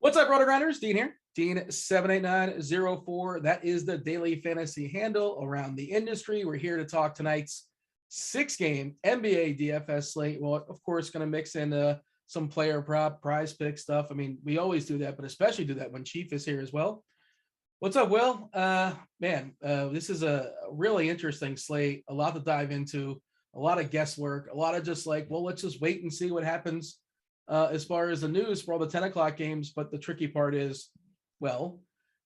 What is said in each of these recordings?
What's up, Rotogrinders? Dean here. Dean78904. That is the daily fantasy handle around the industry. We're here to talk tonight's 6-game NBA DFS slate. Well, of course, going to mix in some player prop, prize pick stuff. I mean, we always do that, but especially do that when Chief is here as well. What's up, Will? This is a really interesting slate. A lot to dive into, a lot of guesswork, a lot of just like, well, let's just wait and see what happens as far as the news for all the 10 o'clock games. But the tricky part is,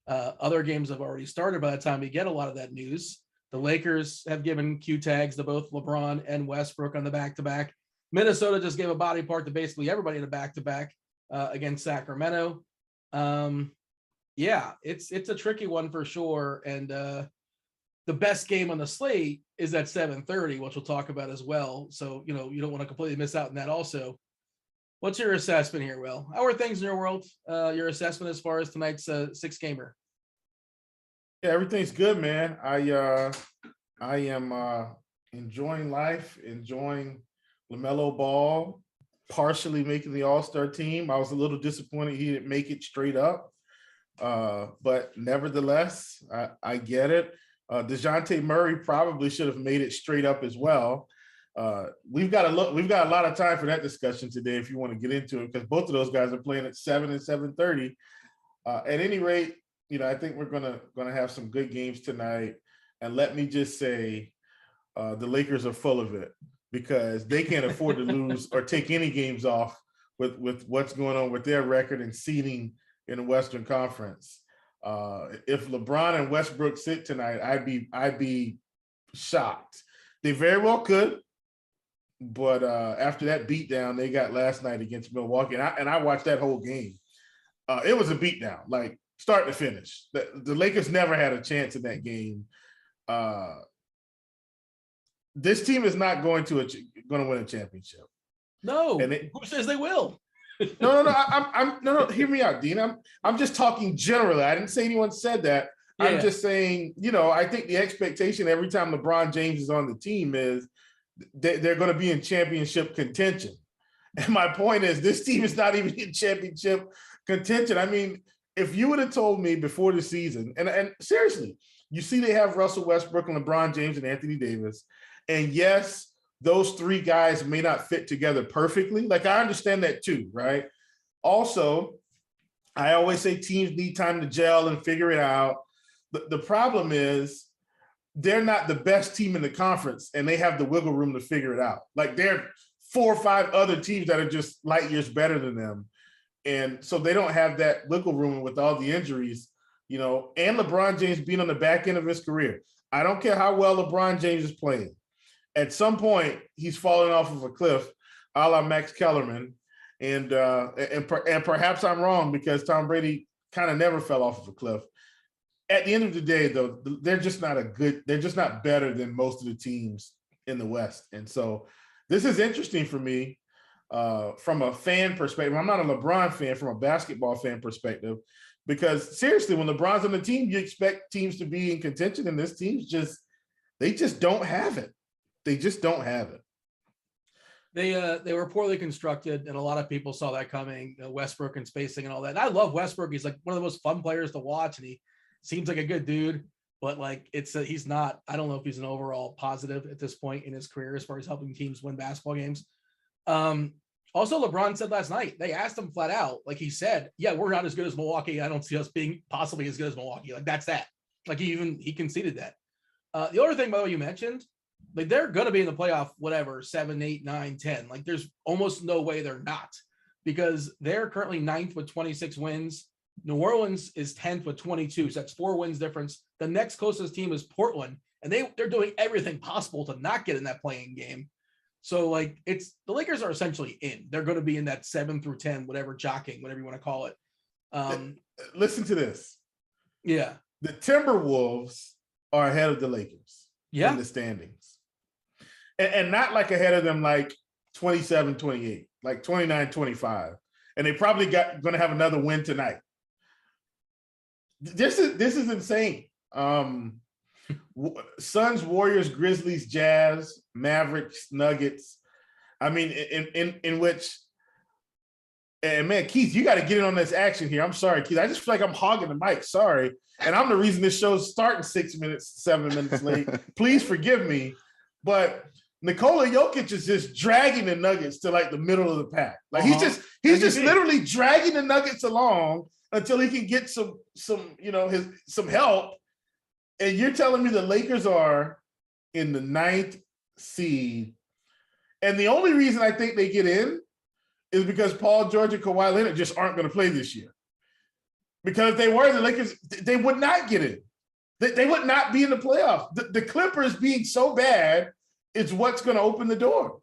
other games have already started by the time we get a lot of that news. The Lakers have given Q tags to both LeBron and Westbrook on the back-to-back. Minnesota just gave a body part to basically everybody in a back-to-back against Sacramento. It's a tricky one for sure. And the best game on the slate is at 7:30, which we'll talk about as well. So, you don't want to completely miss out on that also. What's your assessment here, Will? How are things in your world? Your assessment as far as tonight's 6-gamer? Yeah, everything's good, man. I am enjoying life, enjoying LaMelo Ball, partially making the All-Star team. I was a little disappointed he didn't make it straight up. But nevertheless, I get it. DeJounte Murray probably should have made it straight up as well. We've got a lot of time for that discussion today if you want to get into it, because both of those guys are playing at 7 and 7:30. At any rate, I think we're gonna have some good games tonight. And let me just say, the Lakers are full of it because they can't afford to lose or take any games off with what's going on with their record and seeding in the Western Conference. If LeBron and Westbrook sit tonight, I'd be shocked. They very well could. But after that beatdown they got last night against Milwaukee, and I watched that whole game, it was a beatdown, like start to finish. The Lakers never had a chance in that game. This team is not going to win a championship. No, and who says they will? No. Hear me out, Dean. I'm just talking generally. I didn't say anyone said that. Yeah. I'm just saying, I think the expectation every time LeBron James is on the team is they're going to be in championship contention. And my point is, this team is not even in championship contention. I mean, if you would have told me before the season, and seriously, you see they have Russell Westbrook and LeBron James and Anthony Davis. And yes, those three guys may not fit together perfectly. Like, I understand that too, right? Also, I always say teams need time to gel and figure it out. The problem is, they're not the best team in the conference and they have the wiggle room to figure it out. Like, there are 4 or 5 other teams that are just light years better than them. And so they don't have that wiggle room with all the injuries, and LeBron James being on the back end of his career. I don't care how well LeBron James is playing. At some point, he's falling off of a cliff, a la Max Kellerman. And perhaps I'm wrong, because Tom Brady kind of never fell off of a cliff. At the end of the day, though, they're just not better than most of the teams in the West. And so this is interesting for me from a fan perspective. I'm not a LeBron fan, from a basketball fan perspective, because seriously, when LeBron's on the team, you expect teams to be in contention, and this team's they just don't have it. They just don't have it. They were poorly constructed, and a lot of people saw that coming. Westbrook and spacing and all that. And I love Westbrook. He's like one of the most fun players to watch, and he seems like a good dude, but like he's not. I don't know if he's an overall positive at this point in his career as far as helping teams win basketball games. Also, LeBron said last night, they asked him flat out, like he said, "Yeah, we're not as good as Milwaukee. I don't see us being possibly as good as Milwaukee." Like, that's that. Like, he conceded that. The other thing, by the way, you mentioned, like, they're going to be in the playoff, 7, 8, 9, 10. Like, there's almost no way they're not, because they're currently 9th with 26 wins. New Orleans is 10th with 22. So that's 4 wins difference. The next closest team is Portland, and they're doing everything possible to not get in that playing game. So, like, the Lakers are essentially in. They're going to be in that 7 through 10, whatever you want to call it. Listen to this. Yeah. The Timberwolves are ahead of the Lakers in the standings. And not like ahead of them like 27-28, like 29-25. And they probably going to have another win tonight. This is insane. Suns, Warriors, Grizzlies, Jazz, Mavericks, Nuggets. I mean, in which And man, Keith, you got to get in on this action here. I'm sorry, Keith. I just feel like I'm hogging the mic. Sorry. And I'm the reason this show's starting 7 minutes late. Please forgive me. But Nikola Jokic is just dragging the Nuggets to like the middle of the pack. Like he's just literally dragging the Nuggets along until he can get some help. And you're telling me the Lakers are in the 9th seed. And the only reason I think they get in is because Paul George and Kawhi Leonard just aren't going to play this year. Because if they were, the Lakers, they would not get in. They would not be in the playoffs. The Clippers being so bad is what's going to open the door.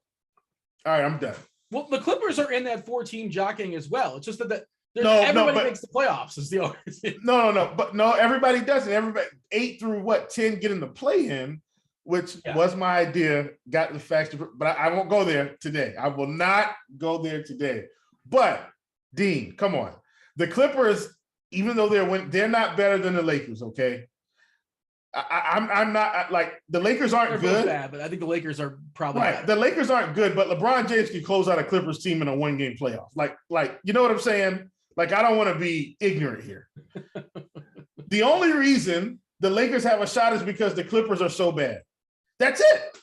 All right, I'm done. Well, the Clippers are in that 4-team jockeying as well. It's just that everybody makes the playoffs. Is the No, everybody doesn't. Everybody 8 through 10 get in the play-in, which was my idea. Got the facts, but I won't go there today. I will not go there today. But Dean, come on, the Clippers, even though they're not better than the Lakers. Okay, I'm not like the Lakers aren't good. Bad, but I think the Lakers are probably right. Better. The Lakers aren't good, but LeBron James can close out a Clippers team in a 1-game playoff. Like you know what I'm saying? Like I don't want to be ignorant here. The only reason the Lakers have a shot is because the Clippers are so bad. That's it.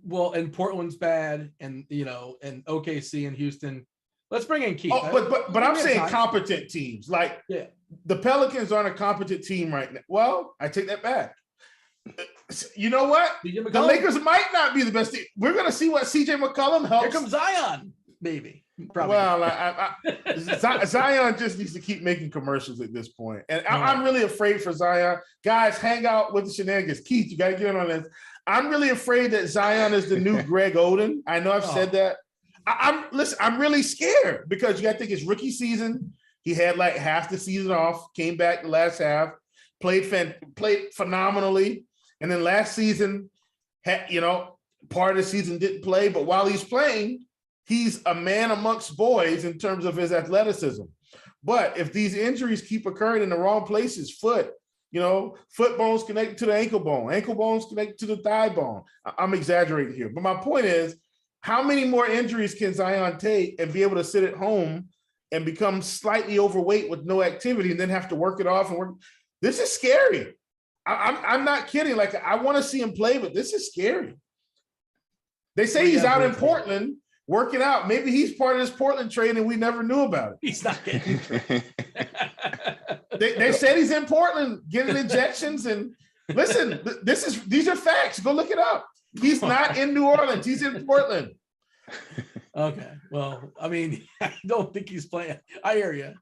Well, and Portland's bad, and and OKC and Houston. Let's bring in Keith. But I'm saying competent teams. Like the Pelicans aren't a competent team right now. Well, I take that back. You know what? The Lakers might not be the best team. We're going to see what CJ McCollum helps. Here comes Zion, maybe. Probably. Well, Zion just needs to keep making commercials at this point. And I'm really afraid for Zion. Guys, hang out with the shenanigans. Keith, you got to get in on this. I'm really afraid that Zion is the new Greg Oden. I know I've said that. I'm really scared because you got to think it's rookie season. He had like half the season off, came back the last half, played phenomenally. And then last season, part of the season didn't play. But while he's playing, he's a man amongst boys in terms of his athleticism. But if these injuries keep occurring in the wrong places, foot bones connected to the ankle bones connected to the thigh bone. I'm exaggerating here. But my point is, how many more injuries can Zion take and be able to sit at home and become slightly overweight with no activity and then have to work it off? This is scary. I'm not kidding. Like, I want to see him play, but this is scary. They say he's out in Portland working out. Maybe he's part of this Portland trade and we never knew about it. He's not getting they said he's in Portland getting injections. And listen, these are facts. Go look it up. He's not in New Orleans. He's in Portland. Okay. Well, I mean, I don't think he's playing. I hear you.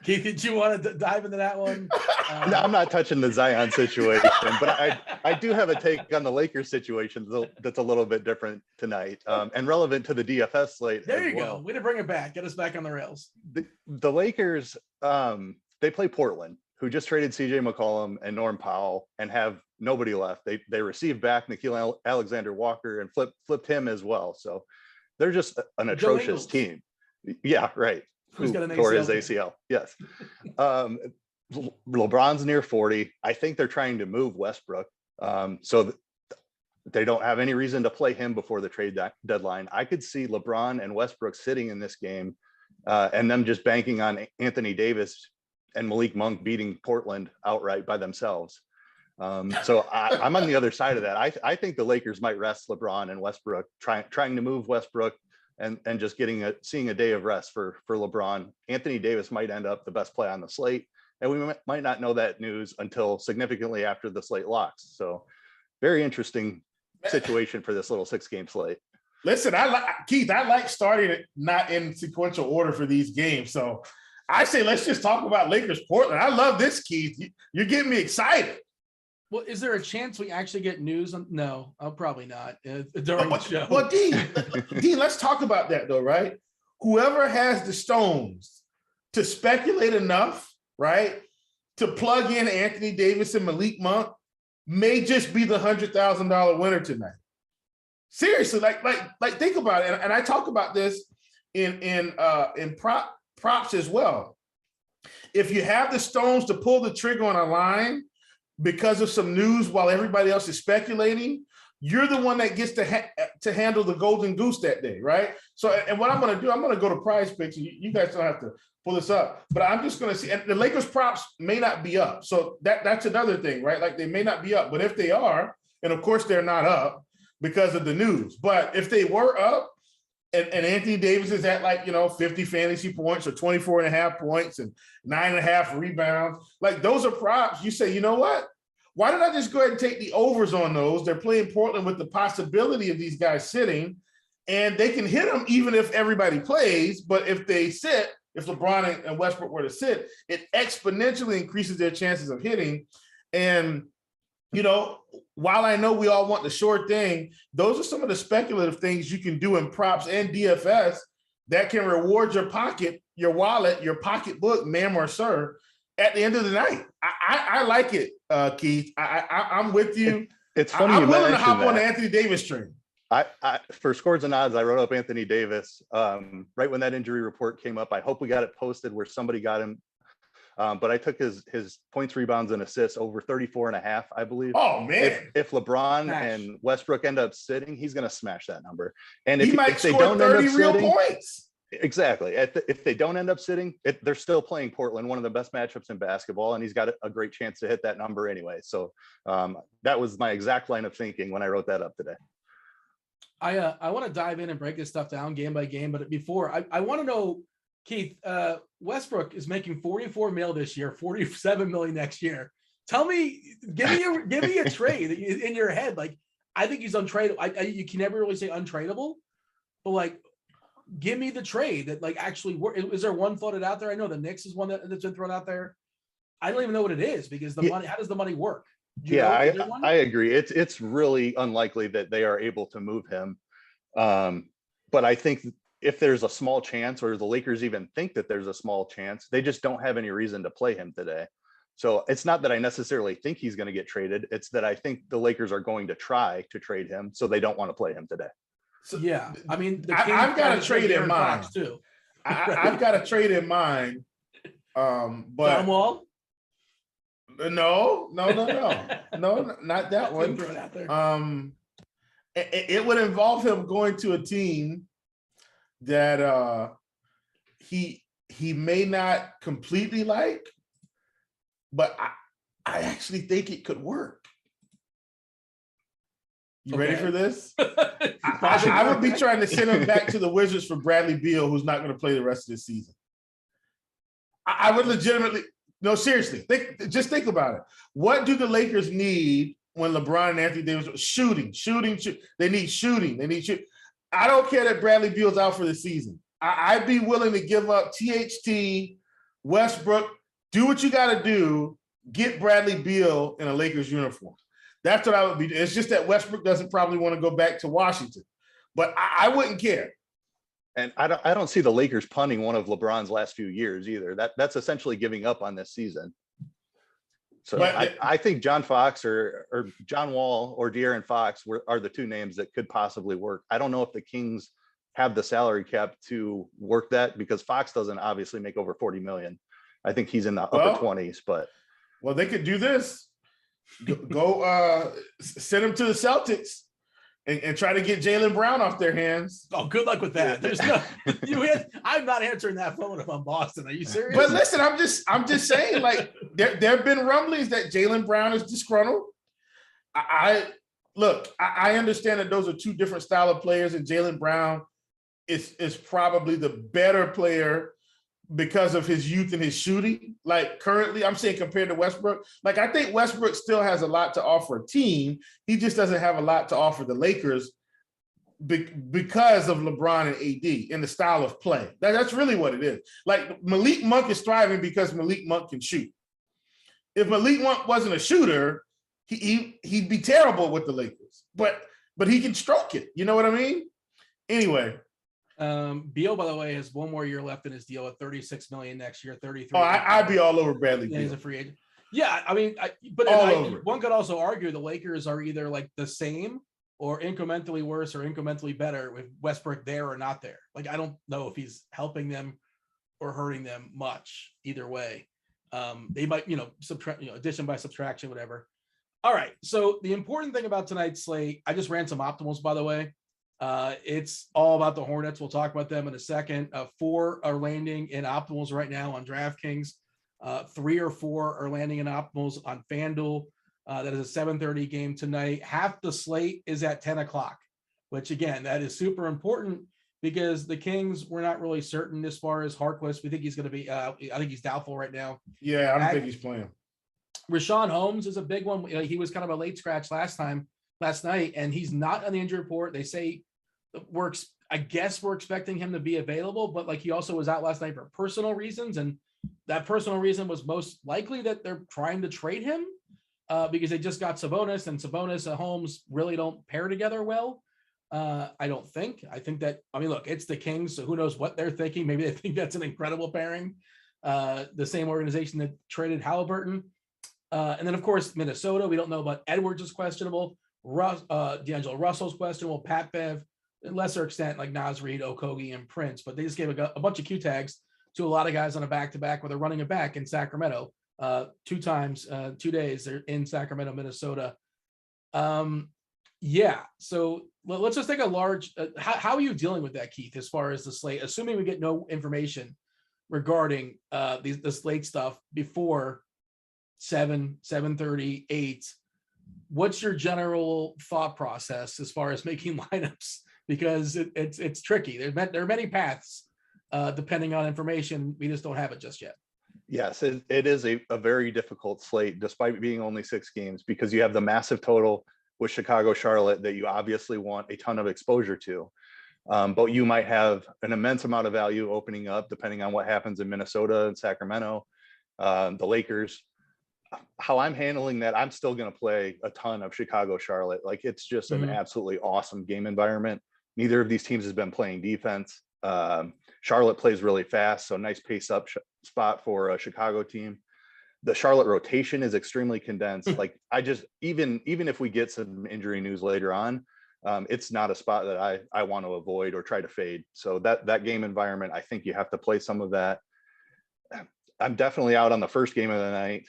Keith, did you want to dive into that one? No, I'm not touching the Zion situation, but I do have a take on the Lakers situation that's a little bit different tonight and relevant to the DFS slate. There you go. Way to bring it back. Get us back on the rails. The Lakers, they play Portland, who just traded CJ McCollum and Norm Powell and have nobody left. They received back Nickeil Alexander-Walker and flipped him as well. So they're just an atrocious team. Yeah, right. Who's got an ACL? Tore his ACL. Yes. LeBron's near 40. I think they're trying to move Westbrook. So they don't have any reason to play him before the trade deadline. I could see LeBron and Westbrook sitting in this game and them just banking on Anthony Davis and Malik Monk beating Portland outright by themselves. So I'm on the other side of that. I think the Lakers might rest LeBron and Westbrook, trying to move Westbrook and just seeing a day of rest for LeBron. Anthony Davis might end up the best play on the slate, and we might not know that news until significantly after the slate locks. So very interesting situation for this little 6-game slate. Listen, Keith, I like starting it not in sequential order for these games. So I say, let's just talk about Lakers Portland. I love this, Keith. You're getting me excited. Well, is there a chance we actually get news on? No, I'll probably not during the show. Well, Dean, let's talk about that though, right? Whoever has the stones to speculate enough, right, to plug in Anthony Davis and Malik Monk may just be the $100,000 winner tonight. Seriously, like think about it. And I talk about this in props as well. If you have the stones to pull the trigger on a line because of some news while everybody else is speculating, you're the one that gets to handle the golden goose that day, right? So, and what I'm going to do, I'm going to go to Prize Picks. You guys don't have to pull this up, but I'm just going to see. And the Lakers props may not be up, so that's another thing, right? Like they may not be up, but if they are, and of course they're not up because of the news, but if they were up, and Anthony Davis is at 50 fantasy points or 24.5 points and 9.5 rebounds, like those are props. You say, you know what? Why don't I just go ahead and take the overs on those? They're playing Portland with the possibility of these guys sitting, and they can hit them even if everybody plays. But if they sit, if LeBron and Westbrook were to sit, it exponentially increases their chances of hitting. And, while I know we all want the sure thing, those are some of the speculative things you can do in props and DFS that can reward your pocket, your wallet, your pocketbook, ma'am or sir, at the end of the night. I like it, Keith. I'm with you. It's funny. I'm willing to hop on the Anthony Davis train. I for scores and odds, I wrote up Anthony Davis right when that injury report came up. I hope we got it posted where somebody got him. But I took his points, rebounds, and assists over 34.5, I believe. Oh man! If LeBron and Westbrook end up sitting, he's going to smash that number. And if they don't 30 real points. Exactly. If they don't end up sitting, they're still playing Portland, one of the best matchups in basketball, and he's got a great chance to hit that number anyway. So that was my exact line of thinking when I wrote that up today. I want to dive in and break this stuff down game by game, but before I want to know, Keith, Westbrook is making 44 mil this year, 47 million next year. Tell me, give me a trade in your head. Like, I think he's untradeable. You can never really say untradeable, but like, give me the trade that like actually is there one floated out there? I know the Knicks is one that's been thrown out there. I don't even know what it is because the money. How does the money work? I agree. It's really unlikely that they are able to move him. But I think if there's a small chance, or the Lakers even think that there's a small chance, they just don't have any reason to play him today. So it's not that I necessarily think he's going to get traded. It's that I think the Lakers are going to try to trade him, so they don't want to play him today. So, yeah, I mean, I've got a trade in mind too. I've got a trade in mind. But John Wall? No, not that one. Throw it out there. It would involve him going to a team that he may not completely like, but I actually think it could work. You ready for this? I would be trying to send him back to the Wizards for Bradley Beal, who's not going to play the rest of the season. I would legitimately, no, seriously, just think about it. What do the Lakers need when LeBron and Anthony Davis shooting? They need shooting. I don't care that Bradley Beal's out for the season. I'd be willing to give up THT, Westbrook, do what you got to do, get Bradley Beal in a Lakers uniform. That's what I would be. It's just that Westbrook doesn't probably want to go back to Washington, but I wouldn't care. And I don't see the Lakers punting one of LeBron's last few years either. That's essentially giving up on this season. So I think John Fox or John Wall or De'Aaron Fox are the two names that could possibly work. I don't know if the Kings have the salary cap to work that, because Fox doesn't obviously make over 40 million. I think he's in the upper 20s, but. Well, they could do this. Go send him to the Celtics and try to get Jaylen Brown off their hands. Oh, good luck with that. There's no. I'm not answering that phone if I'm Boston. Are you serious? But listen, I'm just saying, like there have been rumblings that Jaylen Brown is disgruntled. I understand that those are two different style of players, and Jaylen Brown is probably the better player because of his youth and his shooting. Like currently, I'm saying compared to Westbrook, like I think Westbrook still has a lot to offer a team. He just doesn't have a lot to offer the Lakers because of LeBron and AD and the style of play. That's really what it is. Like Malik Monk is thriving because Malik Monk can shoot. If Malik Monk wasn't a shooter, he'd be terrible with the Lakers. But he can stroke it. You know what I mean? Anyway. Beal, by the way, has one more year left in his deal at 36 million next year, 33. Oh, I'd be all over Bradley Beal. He's a free agent. Yeah, I mean, one could also argue the Lakers are either like the same or incrementally worse or incrementally better with Westbrook there or not there. Like, I don't know if he's helping them or hurting them much either way. They might, subtract, addition by subtraction, whatever. All right. So the important thing about tonight's slate, I just ran some optimals, by the way. It's all about the Hornets. We'll talk about them in a second. 4 are landing in optimals right now on DraftKings. 3 or 4 are landing in optimals on FanDuel. That is a 7:30 game tonight. Half the slate is at 10 o'clock, which again, that is super important because the Kings, we're not really certain as far as Harkless. We think he's going to be, I think he's doubtful right now. Yeah, I don't think he's playing. Rashawn Holmes is a big one. He was kind of a late scratch last night, and he's not on the injury report. They say I guess we're expecting him to be available, but like he also was out last night for personal reasons. And that personal reason was most likely that they're trying to trade him because they just got Sabonis, and Sabonis and Holmes really don't pair together well. I don't think. I think that, look, it's the Kings, so who knows what they're thinking. Maybe they think that's an incredible pairing. The same organization that traded Halliburton. And then, of course, Minnesota. We don't know about Edwards is questionable. D'Angelo Russell's questionable. Pat Bev, to a lesser extent, like Naz Reid, Okogie, and Prince. But they just gave a bunch of Q tags to a lot of guys on a back-to-back where they're running it back in Sacramento 2 times, 2 days. They're in Sacramento, Minnesota. Yeah. So let's just take a large. How are you dealing with that, Keith? As far as the slate, assuming we get no information regarding the slate stuff before 7:30, 8. What's your general thought process as far as making lineups? Because it's tricky. There are many paths depending on information. We just don't have it just yet. Yes, it is a very difficult slate, despite being only 6 games, because you have the massive total with Chicago, Charlotte that you obviously want a ton of exposure to. But you might have an immense amount of value opening up depending on what happens in Minnesota and Sacramento, the Lakers. How I'm handling that, I'm still going to play a ton of Chicago, Charlotte. Like, it's just an absolutely awesome game environment. Neither of these teams has been playing defense. Charlotte plays really fast, so nice pace up spot for a Chicago team. The Charlotte rotation is extremely condensed. Like, even if we get some injury news later on, it's not a spot that I want to avoid or try to fade. So that game environment, I think you have to play some of that. I'm definitely out on the first game of the night.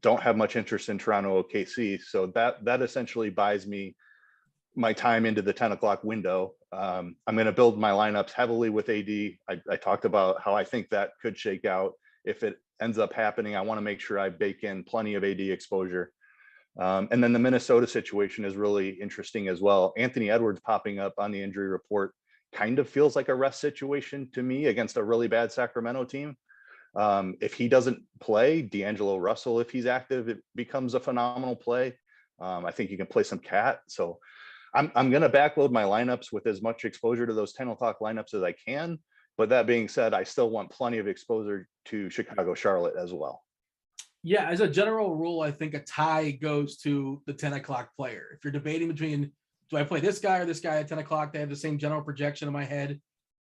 Don't have much interest in Toronto OKC. So that essentially buys me my time into the 10 o'clock window. I'm going to build my lineups heavily with AD. I talked about how I think that could shake out. If it ends up happening, I want to make sure I bake in plenty of AD exposure. And then the Minnesota situation is really interesting as well. Anthony Edwards popping up on the injury report kind of feels like a rest situation to me against a really bad Sacramento team. If he doesn't play, D'Angelo Russell, if he's active, it becomes a phenomenal play. I think you can play some cat. So I'm going to backload my lineups with as much exposure to those 10 o'clock lineups as I can. But that being said, I still want plenty of exposure to Chicago, Charlotte as well. Yeah, as a general rule, I think a tie goes to the 10 o'clock player. If you're debating between, do I play this guy or this guy at 10 o'clock? They have the same general projection in my head.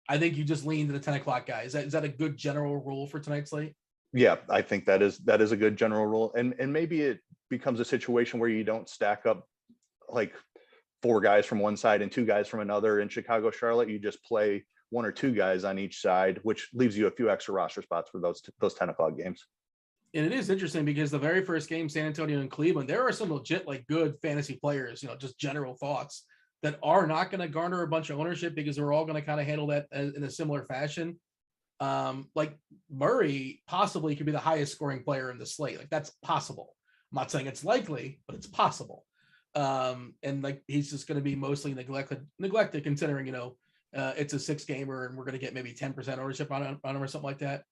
I think you just lean to the 10 o'clock guy. Is that a good general rule for tonight's slate? Yeah, I think that is a good general rule. And maybe it becomes a situation where you don't stack up like 4 guys from one side and 2 guys from another in Chicago, Charlotte. You just play 1 or 2 guys on each side, which leaves you a few extra roster spots for those 10 o'clock games. And it is interesting because the very first game, San Antonio and Cleveland, there are some legit, like, good fantasy players, just general thoughts that are not going to garner a bunch of ownership because we're all going to kind of handle that in a similar fashion. Like Murray possibly could be the highest scoring player in the slate. Like, that's possible. I'm not saying it's likely, but it's possible. And like, he's just going to be mostly neglected considering, it's a 6 gamer and we're going to get maybe 10% ownership on him or something like that.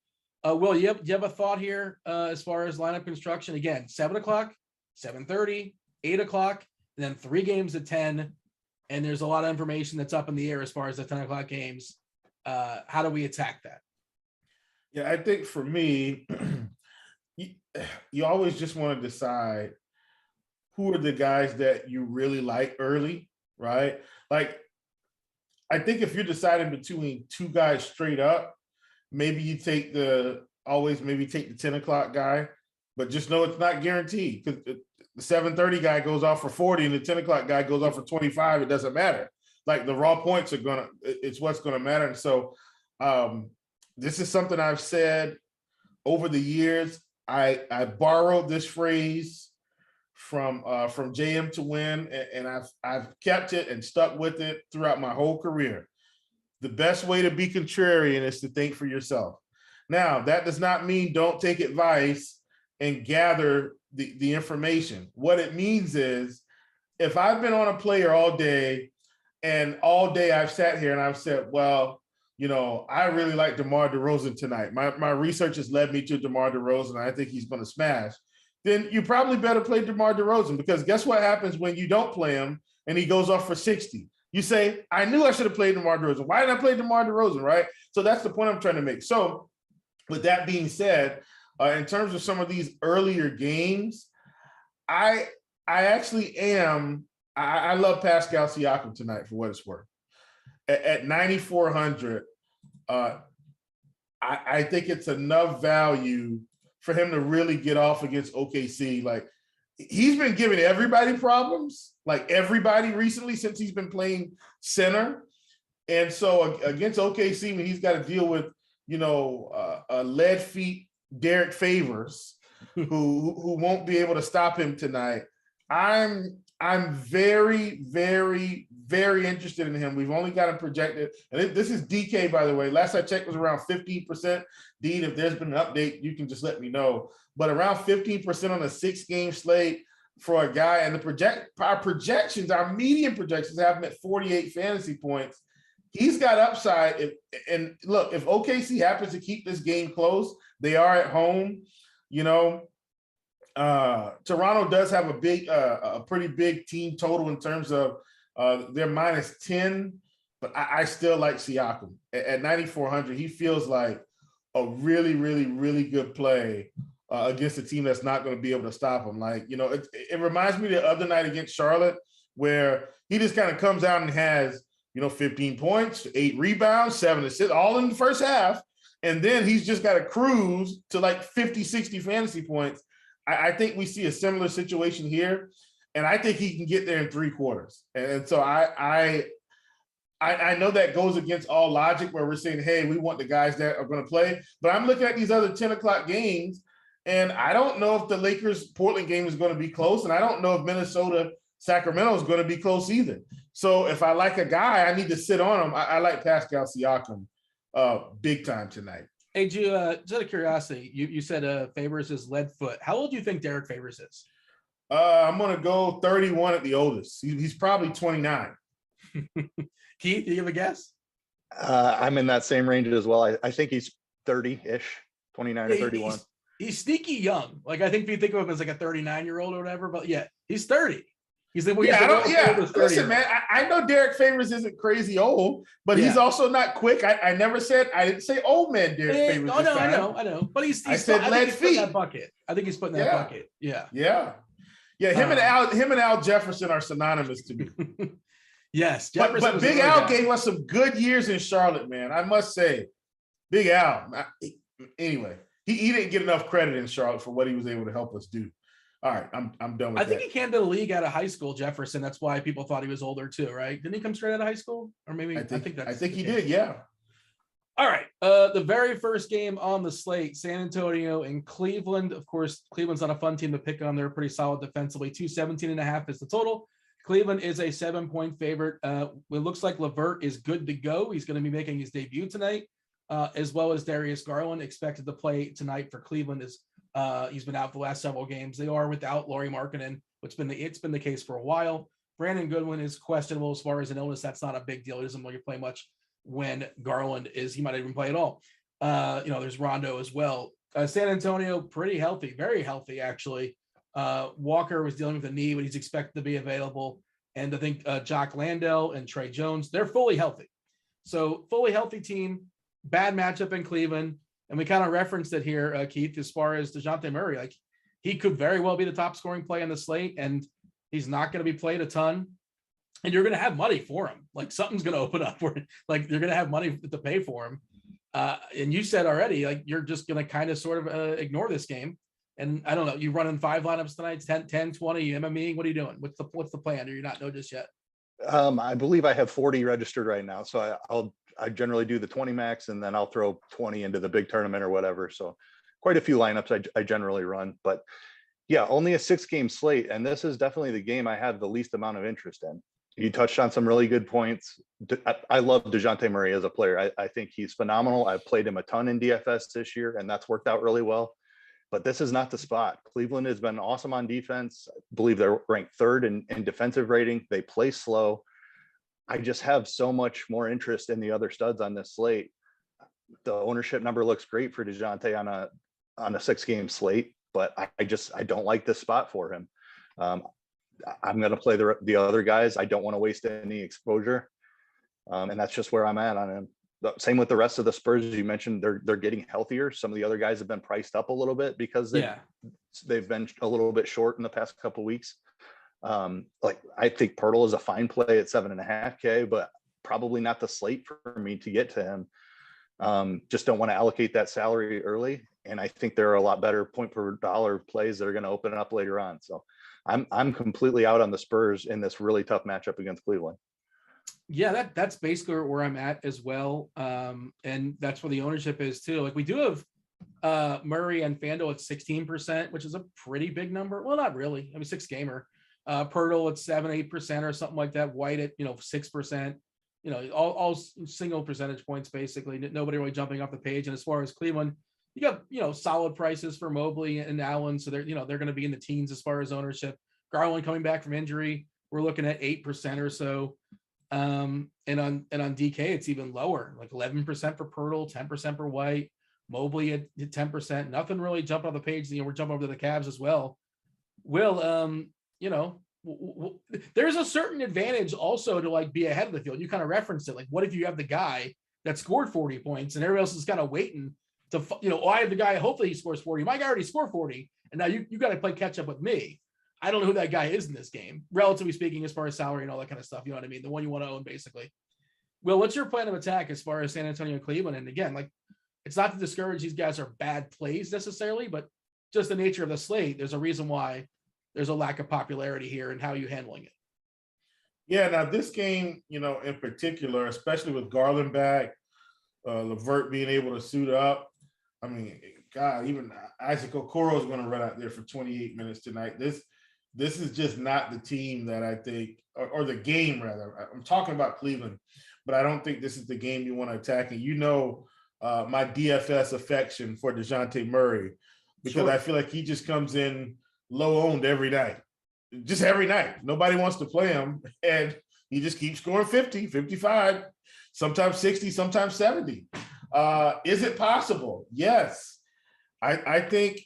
Will, you have a thought here as far as lineup construction? Again, 7 o'clock, 7:30, 8 o'clock, and then 3 games at 10. And there's a lot of information that's up in the air as far as the 10 o'clock games. How do we attack that? Yeah, I think for me, you always just want to decide who are the guys that you really like early, right? Like, I think if you're deciding between 2 guys straight up, maybe you take the 10 o'clock guy, but just know it's not guaranteed because the 7:30 guy goes off for 40 and the 10 o'clock guy goes off for 25. It doesn't matter. Like, the raw points it's what's going to matter. And so this is something I've said over the years. I borrowed this phrase from JM to Win, and I've kept it and stuck with it throughout my whole career. The best way to be contrarian is to think for yourself. Now, that does not mean don't take advice and gather the information. What it means is, if I've been on a player all day and all day I've sat here and I've said, well, I really like DeMar DeRozan tonight. My research has led me to DeMar DeRozan, and I think he's going to smash. Then you probably better play DeMar DeRozan, because guess what happens when you don't play him and he goes off for 60? You say, I knew I should have played DeMar DeRozan. Why didn't I play DeMar DeRozan, right? So that's the point I'm trying to make. So with that being said, in terms of some of these earlier games, I actually am – I love Pascal Siakam tonight for what it's worth. At 9,400, I think it's enough value for him to really get off against OKC. Like, he's been giving everybody problems, like everybody recently, since he's been playing center. And so against OKC, when he's got to deal with, a lead feet Derek Favors, who won't be able to stop him tonight, I'm very, very, very interested in him. We've only got him projected, and this is DK, by the way. Last I checked was around 15%. Dean, if there's been an update, you can just let me know. But around 15% on a 6-game slate for a guy, and our median projections have him at 48 fantasy points. He's got upside. And look, if OKC happens to keep this game close, they are at home. Toronto does have a pretty big team total in terms of they're -10, but I still like Siakam at 9,400. He feels like a really, really, really good play against a team that's not going to be able to stop him. Like, it reminds me of the other night against Charlotte, where he just kind of comes out and has 15 points, 8 rebounds, 7 assists, all in the first half, and then he's just got to cruise to like 50, 60 fantasy points. I think we see a similar situation here, and I think he can get there in 3 quarters. And so I know that goes against all logic, where we're saying, hey, we want the guys that are going to play. But I'm looking at these other 10 o'clock games, and I don't know if the Lakers-Portland game is going to be close, and I don't know if Minnesota-Sacramento is going to be close either. So if I like a guy, I need to sit on him. I like Pascal Siakam big time tonight. Hey, just out of curiosity, you said Favors is lead foot. How old do you think Derek Favors is? I'm going to go 31 at the oldest. He's probably 29. Keith, do you have a guess? I'm in that same range as well. I think he's 30-ish, 29 or 31. He's sneaky young. Like, I think if you think of him as like a 39-year-old or whatever, but yeah, he's 30. He's the Listen, man, I know Derek Favors isn't crazy old, but he's also not quick. I didn't say old man Derek Favors. I know. But I said lead feet. That bucket. I think he's putting that bucket. Yeah. Him and Al Jefferson are synonymous to me. Yes, but Big Al gave us some good years in Charlotte, man. I must say, Big Al. Anyway, he didn't get enough credit in Charlotte for what he was able to help us do. All right, I'm done with that. I think he came to the league out of high school, Jefferson. That's why people thought he was older too, right? Didn't he come straight out of high school? Or maybe I think he did, yeah. All right. The very first game on the slate, San Antonio and Cleveland. Of course, Cleveland's not a fun team to pick on. They're pretty solid defensively. 217.5 is the total. Cleveland is a 7-point favorite. It looks like LeVert is good to go. He's going to be making his debut tonight, as well as Darius Garland, expected to play tonight for Cleveland. He's been out the last several games. They are without Lauri Markkanen, which it's been the case for a while. Brandon Goodwin is questionable as far as an illness. That's not a big deal. He doesn't really play much when Garland is. He might not even play at all. There's Rondo as well. San Antonio, pretty healthy, very healthy, actually. Walker was dealing with a knee, but he's expected to be available. And I think Jock Landale and Trey Jones, they're fully healthy. So fully healthy team, bad matchup in Cleveland. And we kind of referenced it here, Keith, as far as DeJounte Murray. Like, he could very well be the top scoring play on the slate, and he's not going to be played a ton. And you're going to have money for him. Like, something's going to open up where, like, you're going to have money to pay for him. And you said already, like, you're just going to kind of sort of ignore this game. And I don't know, you running 5 lineups tonight, 10, 20, MME, what are you doing? What's the plan? Or you not know just yet? I believe I have 40 registered right now. So I generally do the 20 max, and then I'll throw 20 into the big tournament or whatever. So quite a few lineups I generally run, but Yeah, only a 6-game slate, and this is definitely the game I have the least amount of interest in. You touched on some really good points. I love DeJounte Murray as a player. I think he's phenomenal. I've played him a ton in DFS this year, and that's worked out really well. But this is not the spot. Cleveland has been awesome on defense. I believe they're ranked third in defensive rating. They play slow. I just have so much more interest in the other studs on this slate. The ownership number looks great for DeJounte on a 6-game slate, but I don't like this spot for him. I'm going to play the other guys. I don't want to waste any exposure. And that's just where I'm at on him. Same with the rest of the Spurs. You mentioned they're getting healthier. Some of the other guys have been priced up a little bit because they've been a little bit short in the past couple of weeks. Like I think Pirtle is a fine play at 7.5K, but probably not the slate for me to get to him. Just don't want to allocate that salary early. And I think there are a lot better point per dollar plays that are going to open up later on. So I'm completely out on the Spurs in this really tough matchup against Cleveland. Yeah, that's basically where I'm at as well. And that's where the ownership is too. Like we do have Murray and FanDuel at 16%, which is a pretty big number. Well, not really. I mean, 6-gamer. Pirtle at 7-8% or something like that. White at 6%. All single percentage points basically. Nobody really jumping off the page. And as far as Cleveland, you got solid prices for Mobley and Allen, so they're going to be in the teens as far as ownership. Garland coming back from injury, we're looking at 8% or so. And on DK, it's even lower, like 11% for Pirtle, 10% for White, Mobley at 10%. Nothing really jumping off the page. We're jumping over to the Cavs as well. Will, there's a certain advantage also to like be ahead of the field. You kind of referenced it. Like, what if you have the guy that scored 40 points and everybody else is kind of waiting to, I have the guy, hopefully he scores 40. My guy already scored 40. And now you got to play catch up with me. I don't know who that guy is in this game, relatively speaking, as far as salary and all that kind of stuff. You know what I mean? The one you want to own, basically. Will, what's your plan of attack as far as San Antonio and Cleveland? And again, like, it's not to discourage these guys are bad plays necessarily, but just the nature of the slate, there's a reason why there's a lack of popularity here and how you handling it. Yeah, now this game, in particular, especially with Garland back, LeVert being able to suit up. I mean, God, even Isaac Okoro is going to run out there for 28 minutes tonight. This is just not the team that I think, or the game rather. I'm talking about Cleveland, but I don't think this is the game you want to attack. And my DFS affection for DeJounte Murray, because I feel like he just comes in low owned every night. Just every night. Nobody wants to play him. And he just keeps scoring 50, 55, sometimes 60, sometimes 70. Is it possible? Yes. I think,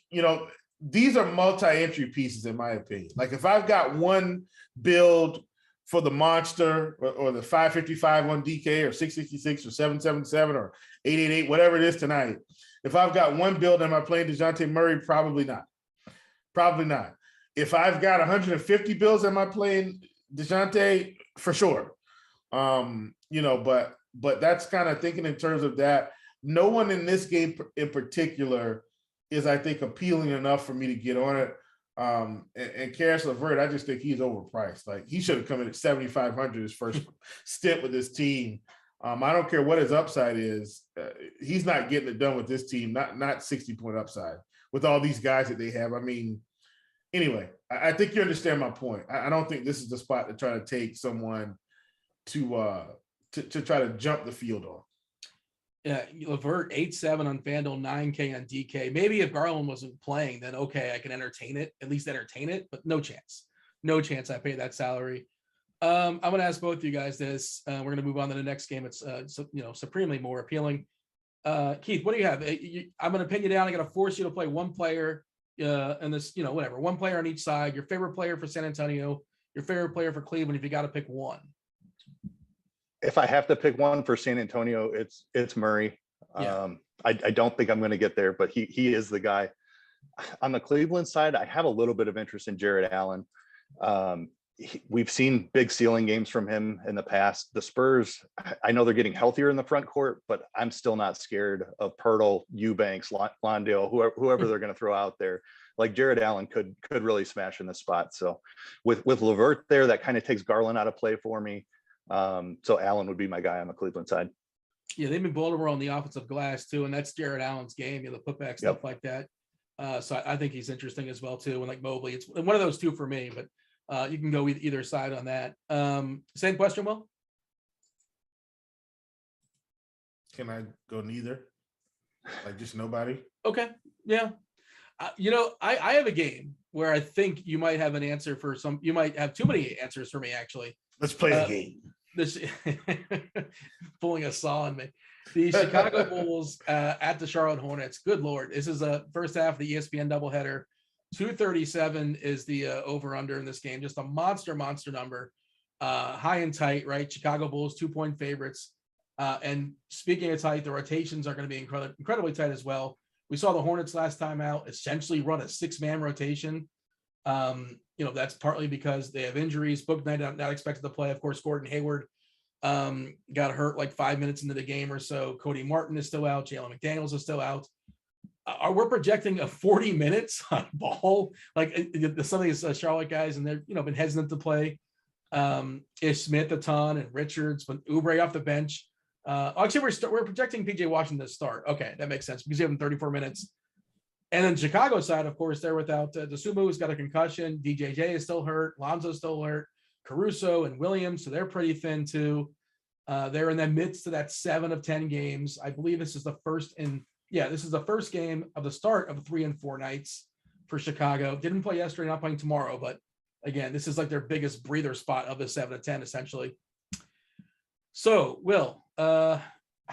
these are multi-entry pieces, in my opinion. Like if I've got one build for the monster or the 555 on DK or 666 or 777 or 888, whatever it is tonight, if I've got one build, am I playing DeJounte Murray? Probably not. Probably not. If I've got 150 builds, am I playing DeJounte? For sure. But that's kind of thinking in terms of that. No one in this game in particular is, I think, appealing enough for me to get on it. And Karis LeVert, I just think he's overpriced. Like he should have come in at 7,500 his first stint with this team. I don't care what his upside is. He's not getting it done with this team. Not 60-point upside with all these guys that they have. I mean, anyway, I think you understand my point. I don't think this is the spot to try to take someone to try to jump the field on. Yeah, LeVert 8.7 on FanDuel, 9K on DK. Maybe if Garland wasn't playing, then okay, I can entertain it, but no chance. No chance I pay that salary. I'm going to ask both of you guys this. We're going to move on to the next game. It's supremely more appealing. Keith, what do you have? I'm going to pin you down. I'm going to force you to play one player and this, whatever, one player on each side. Your favorite player for San Antonio, your favorite player for Cleveland, if you got to pick one. If I have to pick one for San Antonio, it's Murray. Yeah. I don't think I'm going to get there, but he is the guy. On the Cleveland side, I have a little bit of interest in Jared Allen. We've seen big ceiling games from him in the past. The Spurs, I know they're getting healthier in the front court, but I'm still not scared of Pirtle, Eubanks, Londale, whoever they're going to throw out there. Like Jared Allen could really smash in the spot. So with LeVert there, that kind of takes Garland out of play for me. So Allen would be my guy on the Cleveland side. Yeah, they've been Baltimore on the offensive glass too, and that's Jared Allen's game. The putback stuff like that. So I think he's interesting as well too. And like Mobley, it's one of those two for me, but you can go either side on that. Same question, Will? Can I go neither? Like just nobody? Okay. Yeah. I have a game where I think you might have an answer for some. You might have too many answers for me, actually. Let's play the game. This pulling a saw on me. The Chicago Bulls at the Charlotte Hornets. Good Lord. This is a first half of the ESPN doubleheader. 237 is the over-under in this game. Just a monster number. High and tight, right? Chicago Bulls 2-point favorites. And speaking of tight, the rotations are going to be incredibly tight as well. We saw the Hornets last time out essentially run a 6-man rotation. That's partly because they have injuries. Book Knight not expected to play. Of course, Gordon Hayward got hurt like 5 minutes into the game or so. Cody Martin is still out. Jalen McDaniels is still out. We're projecting a 40 minutes on ball. Like some of these Charlotte guys, and they're been hesitant to play. Ish Smith a ton and Richards, but Oubre off the bench. Actually, we're projecting PJ Washington to start. Okay, that makes sense because you have him 34 minutes. And then Chicago side, of course, they're without DeSumo, who's got a concussion. DJJ is still hurt. Lonzo's still hurt. Caruso and Williams, so they're pretty thin too. They're in the midst of that 7 of 10 games. I believe this is the first game of the start of 3 and 4 nights for Chicago. Didn't play yesterday, not playing tomorrow, but again, this is like their biggest breather spot of the 7 of 10, essentially. So, Will, how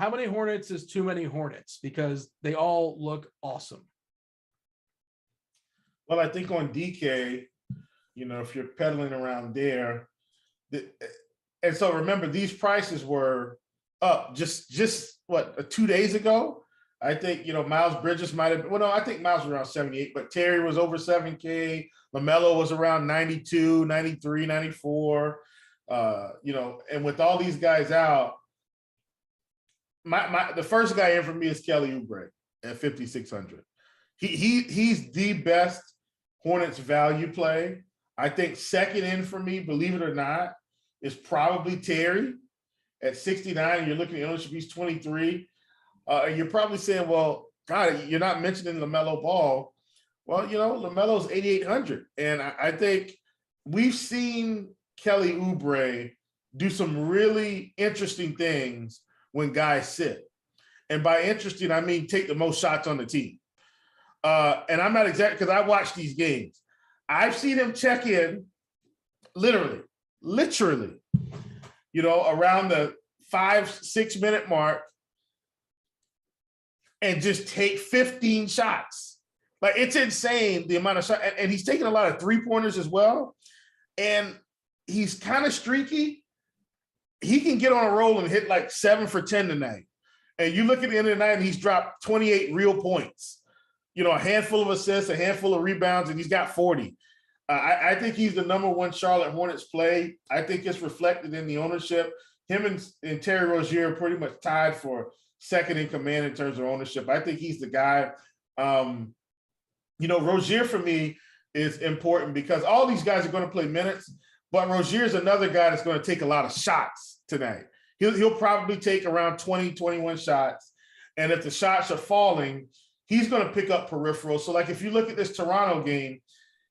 many Hornets is too many Hornets? Because they all look awesome. Well, I think on DK, if you're pedaling around there, and so remember, these prices were up just 2 days ago. I think, Miles Bridges might have, I think Miles was around 78, but Terry was over 7K. LaMelo was around 92, 93, 94. And with all these guys out, the first guy in for me is Kelly Oubre at 5,600. He's the best Hornets value play. I think second in for me, believe it or not, is probably Terry at 69. You're looking at ownership, he's 23. And you're probably saying, well, God, you're not mentioning LaMelo Ball. Well, LaMelo's 8,800. And I think we've seen Kelly Oubre do some really interesting things when guys sit. And by interesting, I mean take the most shots on the team. And I'm not exact because I watched these games. I've seen him check in literally, around the 5-6 minute mark and just take 15 shots. Like, it's insane the amount of shots. And he's taking a lot of 3-pointers as well. And he's kind of streaky. He can get on a roll and hit like 7 for 10 tonight. And you look at the end of the night and he's dropped 28 real points. A handful of assists, a handful of rebounds, and he's got 40. I think he's the number one Charlotte Hornets play. I think it's reflected in the ownership. Him and Terry Rozier are pretty much tied for second in command in terms of ownership. I think he's the guy. Rozier for me is important because all these guys are going to play minutes, but Rozier is another guy that's going to take a lot of shots tonight. He'll probably take around 20, 21 shots. And if the shots are falling, he's going to pick up peripheral. So, like, if you look at this Toronto game,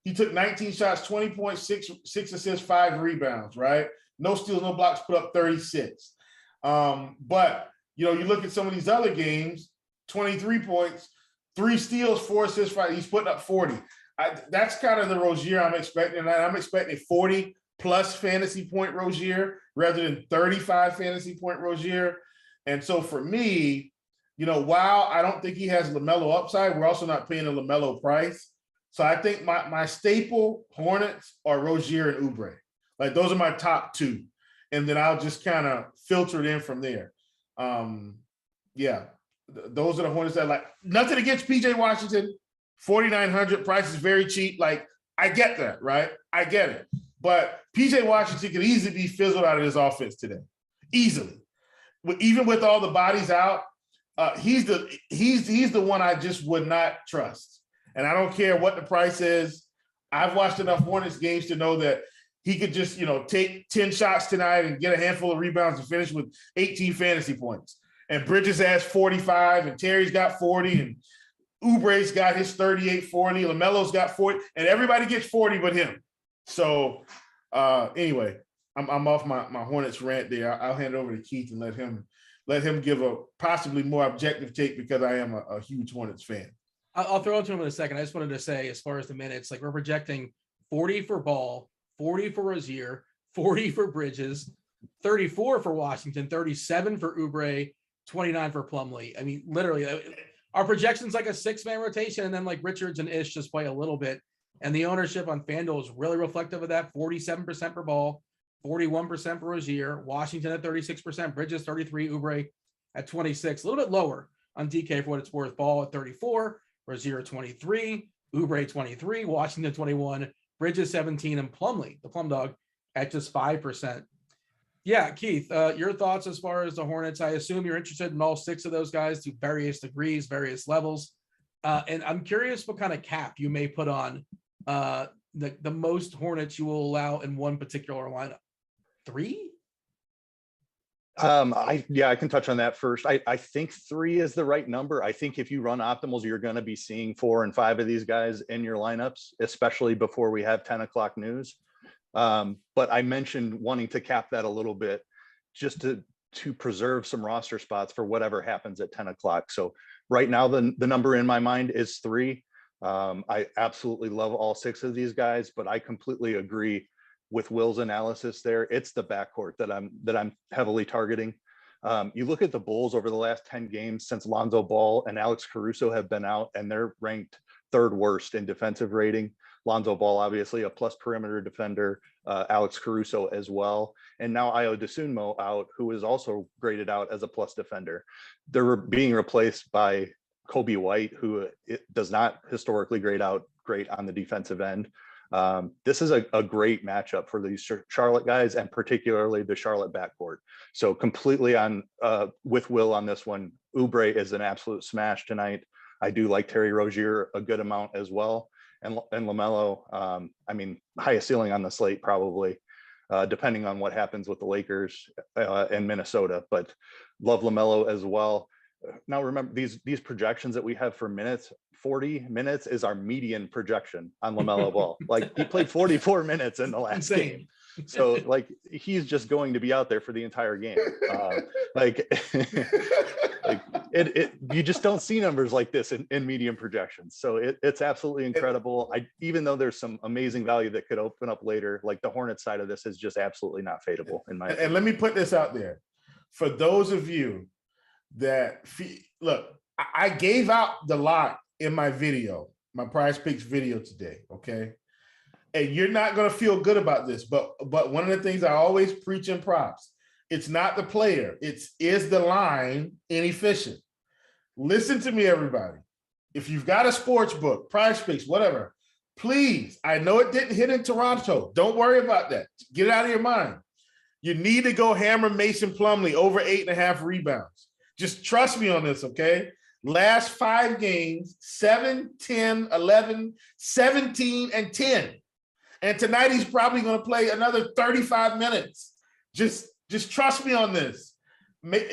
he took 19 shots, 20 points, 6 assists, 5 rebounds, right? No steals, no blocks, put up 36. But, you look at some of these other games, 23 points, 3 steals, 4 assists, 5. He's putting up 40. That's kind of the Rozier I'm expecting. I'm expecting a 40-plus fantasy point Rozier rather than 35 fantasy point Rozier. And so for me, while I don't think he has LaMelo upside, we're also not paying a LaMelo price. So I think my staple Hornets are Rozier and Oubre. Like, those are my top 2. And then I'll just kind of filter it in from there. Those are the Hornets that like. Nothing against PJ Washington. 4,900 price is very cheap. Like, I get that, right? I get it. But PJ Washington could easily be fizzled out of this offense today. Easily. Even with all the bodies out, he's the one I just would not trust. And I don't care what the price is. I've watched enough Hornets games to know that he could just, take 10 shots tonight and get a handful of rebounds and finish with 18 fantasy points. And Bridges has 45 and Terry's got 40. And Oubre's got his 38, 40. LaMelo's got 40, and everybody gets 40 but him. So anyway, I'm off my Hornets rant there. I'll hand it over to Keith and let him give a possibly more objective take, because I am a huge Hornets fan. I'll throw it to him in a second. I just wanted to say, as far as the minutes, like we're projecting 40 for Ball, 40 for Rozier, 40 for Bridges, 34 for Washington, 37 for Oubre, 29 for Plumlee. I mean, literally, our projection's like a 6-man rotation, and then like Richards and Ish just play a little bit. And the ownership on FanDuel is really reflective of that. 47% for Ball, 41% for Rozier, Washington at 36%, Bridges 33, Oubre at 26, a little bit lower on DK for what it's worth. Ball at 34, Rozier 23, Oubre 23, Washington 21, Bridges 17, and Plumlee, the Plum Dog, at just 5%. Yeah, Keith, your thoughts as far as the Hornets? I assume you're interested in all 6 of those guys to various degrees, various levels. And I'm curious what kind of cap you may put on the most Hornets you will allow in one particular lineup. 3? I can touch on that first. I think 3 is the right number. I think if you run optimals, you're going to be seeing 4 and 5 of these guys in your lineups, especially before we have 10 o'clock news. But I mentioned wanting to cap that a little bit just to preserve some roster spots for whatever happens at 10 o'clock. So right now, the number in my mind is 3. I absolutely love all 6 of these guys, but I completely agree with Will's analysis there. It's the backcourt that I'm heavily targeting. You look at the Bulls over the last 10 games since Lonzo Ball and Alex Caruso have been out, and they're ranked 3rd worst in defensive rating. Lonzo Ball, obviously a plus perimeter defender, Alex Caruso as well. And now Ayo Dosunmu out, who is also graded out as a plus defender. They're being replaced by Kobe White, who does not historically grade out great on the defensive end. This is a great matchup for these Charlotte guys, and particularly the Charlotte backcourt. So completely on with Will on this one. Oubre is an absolute smash tonight. I do like Terry Rozier a good amount as well. And LaMelo, I mean, highest ceiling on the slate probably, depending on what happens with the Lakers and Minnesota, but love LaMelo as well. Now remember, these projections that we have for minutes, 40 minutes is our median projection on LaMelo Ball. Like, he played 44 minutes in the last game. So like, he's just going to be out there for the entire game. You just don't see numbers like this in medium projections. So it's absolutely incredible. Even though there's some amazing value that could open up later, like the Hornets side of this is just absolutely not fadeable in my opinion. And let me put this out there. For those of you that look, I gave out the lot in my video, my Prize Picks video today, okay? And you're not going to feel good about this, but one of the things I always preach in props, it's not the player, is the line inefficient? Listen to me, everybody. If you've got a sports book, Prize Picks, whatever, please, I know it didn't hit in Toronto. Don't worry about that. Get it out of your mind. You need to go hammer Mason Plumlee over 8.5 rebounds. Just trust me on this, okay? Last 5 games, 7, 10, 11, 17, and 10. And tonight he's probably going to play another 35 minutes. Just trust me on this.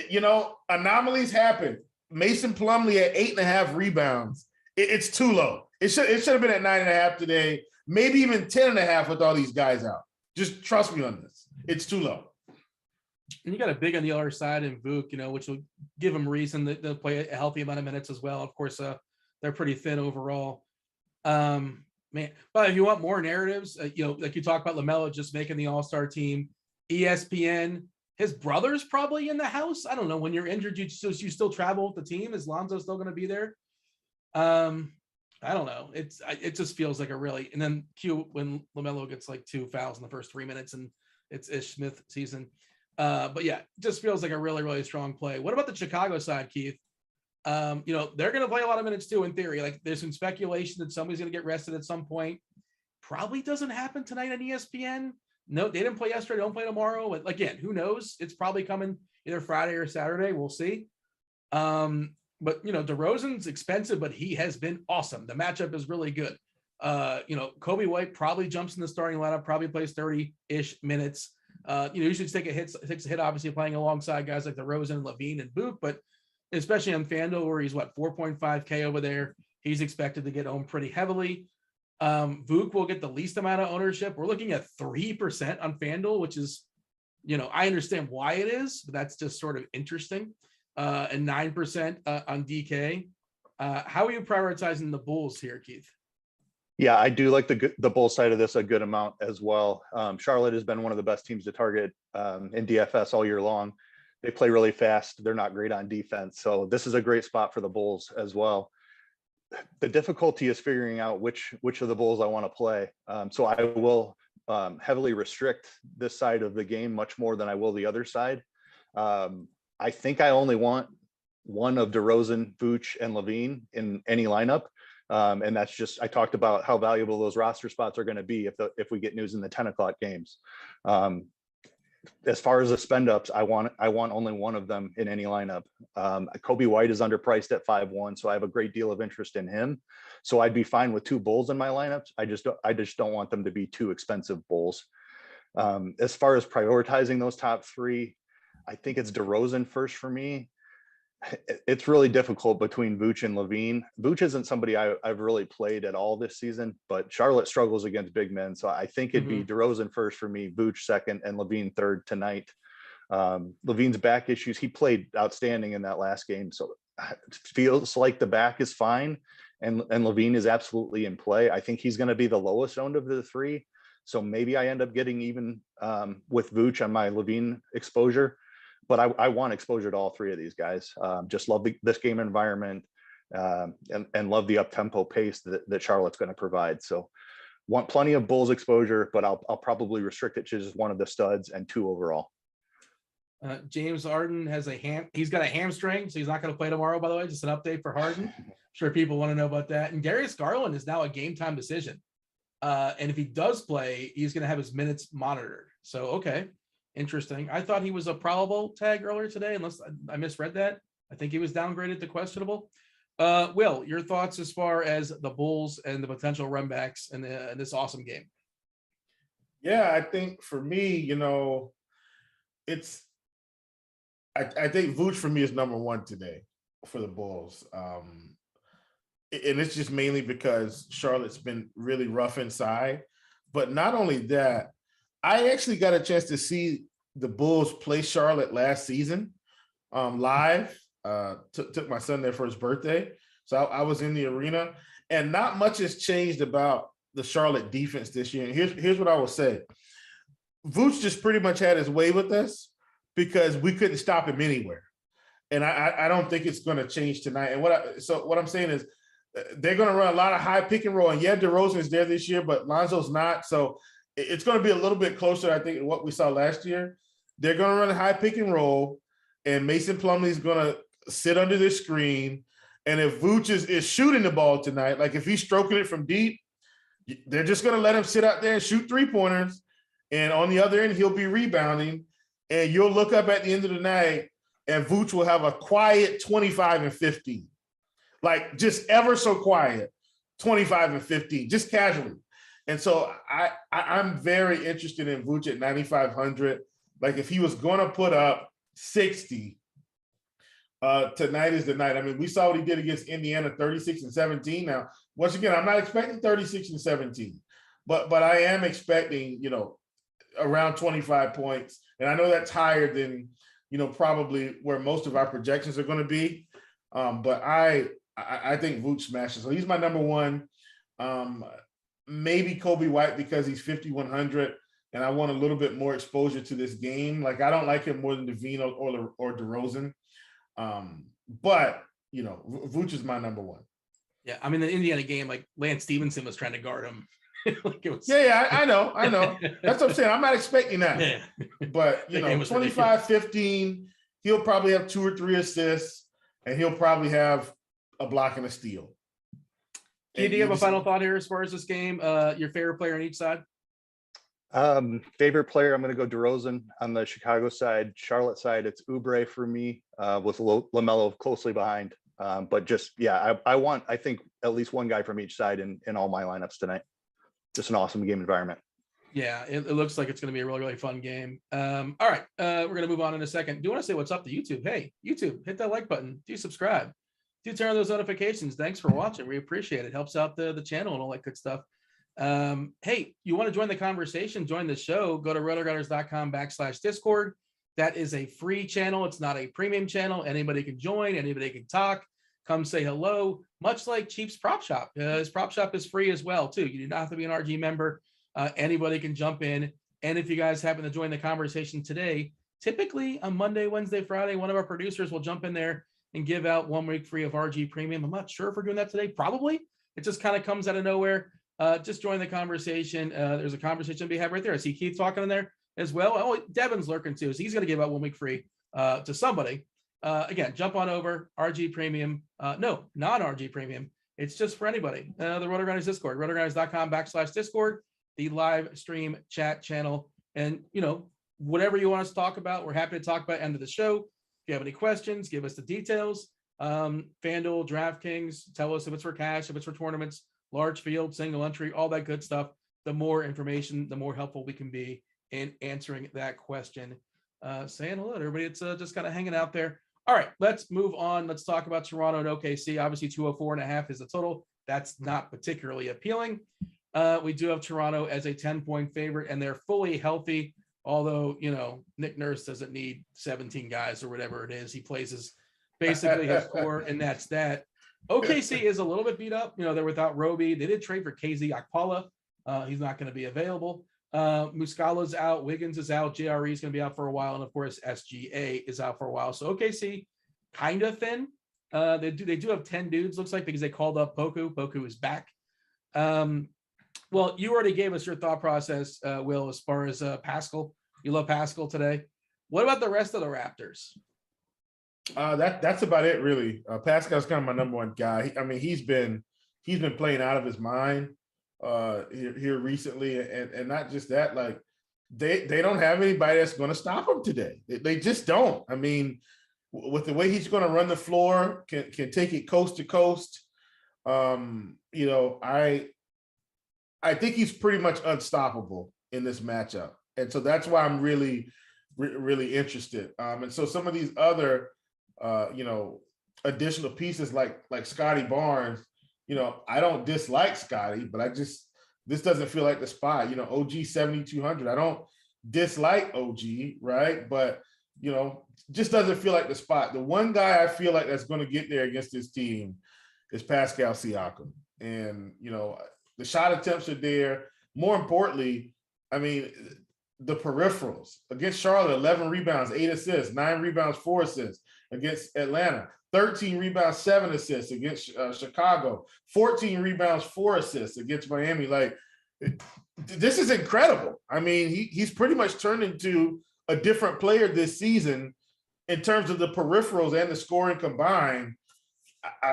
You know, anomalies happen. Mason Plumlee at 8.5 rebounds. It's too low. It should have been at 9.5 today, maybe even 10.5 with all these guys out. Just trust me on this. It's too low. And you got a big on the other side in Vuk, you know, which will give them reason to play a healthy amount of minutes as well. Of course, they're pretty thin overall. Man, but if you want more narratives, you know, like you talk about LaMelo just making the All-Star team, ESPN, his brother's probably in the house. I don't know. When you're injured, you still travel with the team. Is Lonzo still going to be there? I don't know. It just feels like a really, and then when LaMelo gets like 2 fouls in the first 3 minutes and it's Ish Smith season. But yeah, it just feels like a really, really strong play. What about the Chicago side, Keith? You know, they're going to play a lot of minutes too, in theory. Like, there's some speculation that somebody's going to get rested at some point. Probably doesn't happen tonight on ESPN. No, they didn't play yesterday. Don't play tomorrow. But again, who knows? It's probably coming either Friday or Saturday. We'll see. But you know, DeRozan's expensive, but he has been awesome. The matchup is really good. You know, Kobe White probably jumps in the starting lineup, probably plays 30-ish minutes. You know, usually takes a hit, obviously playing alongside guys like DeRozan, Levine, and Book, but especially on FanDuel where he's 4.5K over there. He's expected to get owned pretty heavily. Vuk will get the least amount of ownership. We're looking at 3% on FanDuel, which is, I understand why it is, but that's just sort of interesting. And 9% on DK. How are you prioritizing the Bulls here, Keith? Yeah, I do like the Bulls side of this a good amount as well. Charlotte has been one of the best teams to target in DFS all year long. They play really fast. They're not great on defense. So this is a great spot for the Bulls as well. The difficulty is figuring out which of the Bulls I want to play. So I will heavily restrict this side of the game much more than I will the other side. I think I only want one of DeRozan, Vooch, and LaVine in any lineup. And that's just, I talked about how valuable those roster spots are going to be if we get news in the 10 o'clock games. As far as the spend ups, I want only one of them in any lineup. Kobe White is underpriced at 5-1, so I have a great deal of interest in him. So I'd be fine with 2 Bulls in my lineups. I just don't want them to be too expensive Bulls. As far as prioritizing those top 3, I think it's DeRozan first for me. It's really difficult between Vooch and LaVine. Vooch isn't somebody I've really played at all this season, but Charlotte struggles against big men. So I think it'd be DeRozan first for me, Vooch second, and LaVine third tonight. LaVine's back issues, he played outstanding in that last game. So it feels like the back is fine. And LaVine is absolutely in play. I think he's going to be the lowest owned of the 3. So maybe I end up getting even with Vooch on my LaVine exposure. But I want exposure to all 3 of these guys. Just love this game environment and love the up-tempo pace that Charlotte's going to provide. So want plenty of Bulls exposure, but I'll probably restrict it to just one of the studs and 2 overall. James Harden has he's got a hamstring, so he's not going to play tomorrow, by the way. Just an update for Harden. I'm sure people want to know about that. And Darius Garland is now a game time decision. And if he does play, he's going to have his minutes monitored. So, okay. Interesting. I thought he was a probable tag earlier today, unless I misread that. I think he was downgraded to questionable. Will, your thoughts as far as the Bulls and the potential runbacks in this awesome game? Yeah, I think for me, I think Vooch for me is number 1 today for the Bulls. And it's just mainly because Charlotte's been really rough inside. But not only that, I actually got a chance to see the Bulls play Charlotte last season live. Took my son there for his birthday. So I was in the arena, and not much has changed about the Charlotte defense this year. And here's what I will say. Vooch just pretty much had his way with us because we couldn't stop him anywhere. And I don't think it's going to change tonight. And what I'm saying is they're going to run a lot of high pick and roll. And yeah, DeRozan is there this year, but Lonzo's not. So it's going to be a little bit closer, I think, to what we saw last year. They're going to run a high pick and roll, and Mason Plumlee is going to sit under this screen. And if Vooch is shooting the ball tonight, like if he's stroking it from deep, they're just going to let him sit out there and shoot 3-pointers. And on the other end, he'll be rebounding. And you'll look up at the end of the night, and Vooch will have a quiet 25 and 15. Like just ever so quiet, 25 and 15, just casually. And so I'm very interested in Vooch at 9,500. Like if he was going to put up 60, tonight is the night. I mean, we saw what he did against Indiana, 36 and 17. Now, once again, I'm not expecting 36 and 17, but I am expecting, around 25 points. And I know that's higher than, probably where most of our projections are going to be. But I think Vooch smashes. So he's my number 1. Maybe Kobe White because he's 5,100 and I want a little bit more exposure to this game. Like I don't like him more than DeVine or DeRozan. But Vooch is my number 1. Yeah, I mean the Indiana game, like Lance Stevenson was trying to guard him. Like it was... Yeah, I know. That's what I'm saying. I'm not expecting that. Yeah. But 25, 15, he'll probably have 2 or 3 assists, and he'll probably have a block and a steal. Do you have a final thought here as far as this game? Your favorite player on each side? Favorite player, I'm going to go DeRozan on the Chicago side. Charlotte side, it's Oubre for me, with LaMelo closely behind. But just, yeah, I think at least one guy from each side in all my lineups tonight. Just an awesome game environment. Yeah, it looks like it's going to be a really, really fun game. All right, we're going to move on in a second. Do you want to say what's up to YouTube? Hey, YouTube, hit that like button. Do subscribe. do turn on those notifications. Thanks for watching. We appreciate it. Helps out the channel and all that good stuff. Hey, you want to join the conversation, join the show, go to rotogrinders.com/Discord. That is a free channel. It's not a premium channel. Anybody can join, anybody can talk, come say hello, much like Chief's Prop Shop. His Prop Shop is free as well, too. You do not have to be an RG member. Anybody can jump in. And if you guys happen to join the conversation today, typically on Monday, Wednesday, Friday, one of our producers will jump in there and give out 1 week free of RG Premium. I'm not sure if we're doing that today. Probably. It just kind of comes out of nowhere. Just join the conversation. There's a conversation to be had right there. I see Keith talking in there as well. Oh, Devin's lurking too. So he's going to give out 1 week free to somebody. Again, jump on over. RG Premium. No, non-RG Premium. It's just for anybody. The Rotogrinders Discord. Rotogrinders.com/Discord. The live stream chat channel. And, whatever you want us to talk about, we're happy to talk about end of the show. If you have any questions, give us the details. FanDuel, DraftKings, tell us if it's for cash, if it's for tournaments, large field, single entry, all that good stuff. The more information, the more helpful we can be in answering that question. Saying hello to everybody. It's just kind of hanging out there. All right, let's move on. Let's talk about Toronto and OKC. Obviously, 204.5 is the total. That's not particularly appealing. We do have Toronto as a 10-point favorite, and they're fully healthy. Although, Nick Nurse doesn't need 17 guys or whatever it is. He plays basically his core, and that's that. OKC is a little bit beat up. They're without Roby. They did trade for KZ Akpala. He's not going to be available. Muscala's out. Wiggins is out. JRE is going to be out for a while. And, of course, SGA is out for a while. So OKC kind of thin. They do have 10 dudes, looks like, because they called up Poku. Poku is back. Well, you already gave us your thought process, Will, as far as Pascal. You love Pascal today. What about the rest of the Raptors? That's about it, really. Pascal's kind of my number one guy. He's been playing out of his mind here recently, and not just that. Like they don't have anybody that's going to stop him today. They just don't. With the way he's going to run the floor, can take it coast to coast. I think he's pretty much unstoppable in this matchup. And so that's why I'm really, really interested. And so some of these other, additional pieces like Scotty Barnes, I don't dislike Scotty, but this doesn't feel like the spot. OG 7,200. I don't dislike OG, right? But, just doesn't feel like the spot. The one guy I feel like that's going to get there against this team is Pascal Siakam. And, the shot attempts are there. More importantly, the peripherals. Against Charlotte, 11 rebounds, 8 assists, 9 rebounds, 4 assists. Against Atlanta, 13 rebounds, 7 assists. Against Chicago, 14 rebounds, 4 assists. Against Miami. This is incredible. He's pretty much turned into a different player this season in terms of the peripherals and the scoring combined.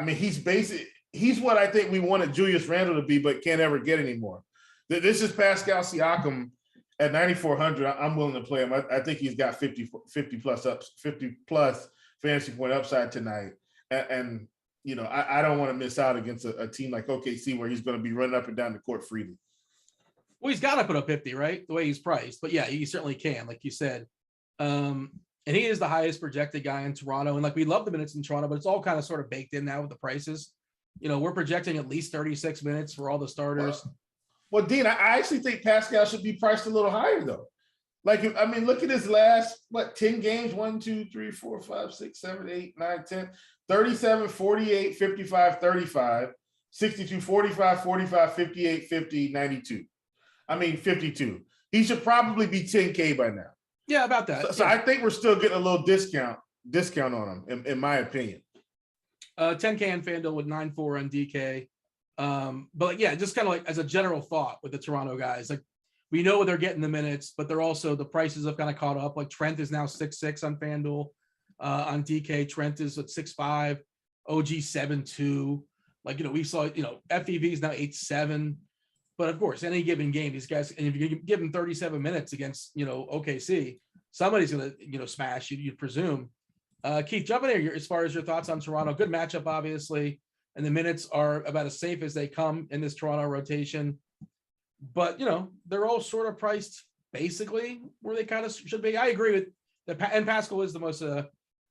He's what I think we wanted Julius Randle to be, but can't ever get anymore. This is Pascal Siakam at 9,400. I'm willing to play him. I think he's got 50 plus fantasy point upside tonight. And I don't want to miss out against a team like OKC where he's going to be running up and down the court freely. Well, he's got to put up 50, right? The way he's priced. But yeah, he certainly can, like you said. And he is the highest projected guy in Toronto. And we love the minutes in Toronto, but it's all kind of sort of baked in now with the prices. We're projecting at least 36 minutes for all the starters. Well, Dean, I actually think Pascal should be priced a little higher, though. Look at his last, 10 games, 1, 2, 3, 4, 5, 6, 7, 8, 9, 10, 37, 48, 55, 35, 62, 45, 45, 58, 50, 92. 52. He should probably be 10K by now. Yeah, about that. So I think we're still getting a little discount on him, in my opinion. 10K on FanDuel with 9.4 on DK. But yeah, just kind of as a general thought with the Toronto guys, we know they're getting the minutes, but they're also, the prices have kind of caught up. Trent is now 6.6 on FanDuel. On DK, Trent is at 6.5, OG 7.2. We saw, FEV is now 8.7. But of course, any given game, these guys, and if you give them 37 minutes against, OKC, somebody's going to, smash, you'd presume. Keith, jump in here as far as your thoughts on Toronto. Good matchup, obviously, and the minutes are about as safe as they come in this Toronto rotation. But, they're all sort of priced basically where they kind of should be. I agree with that, and Pascal is the most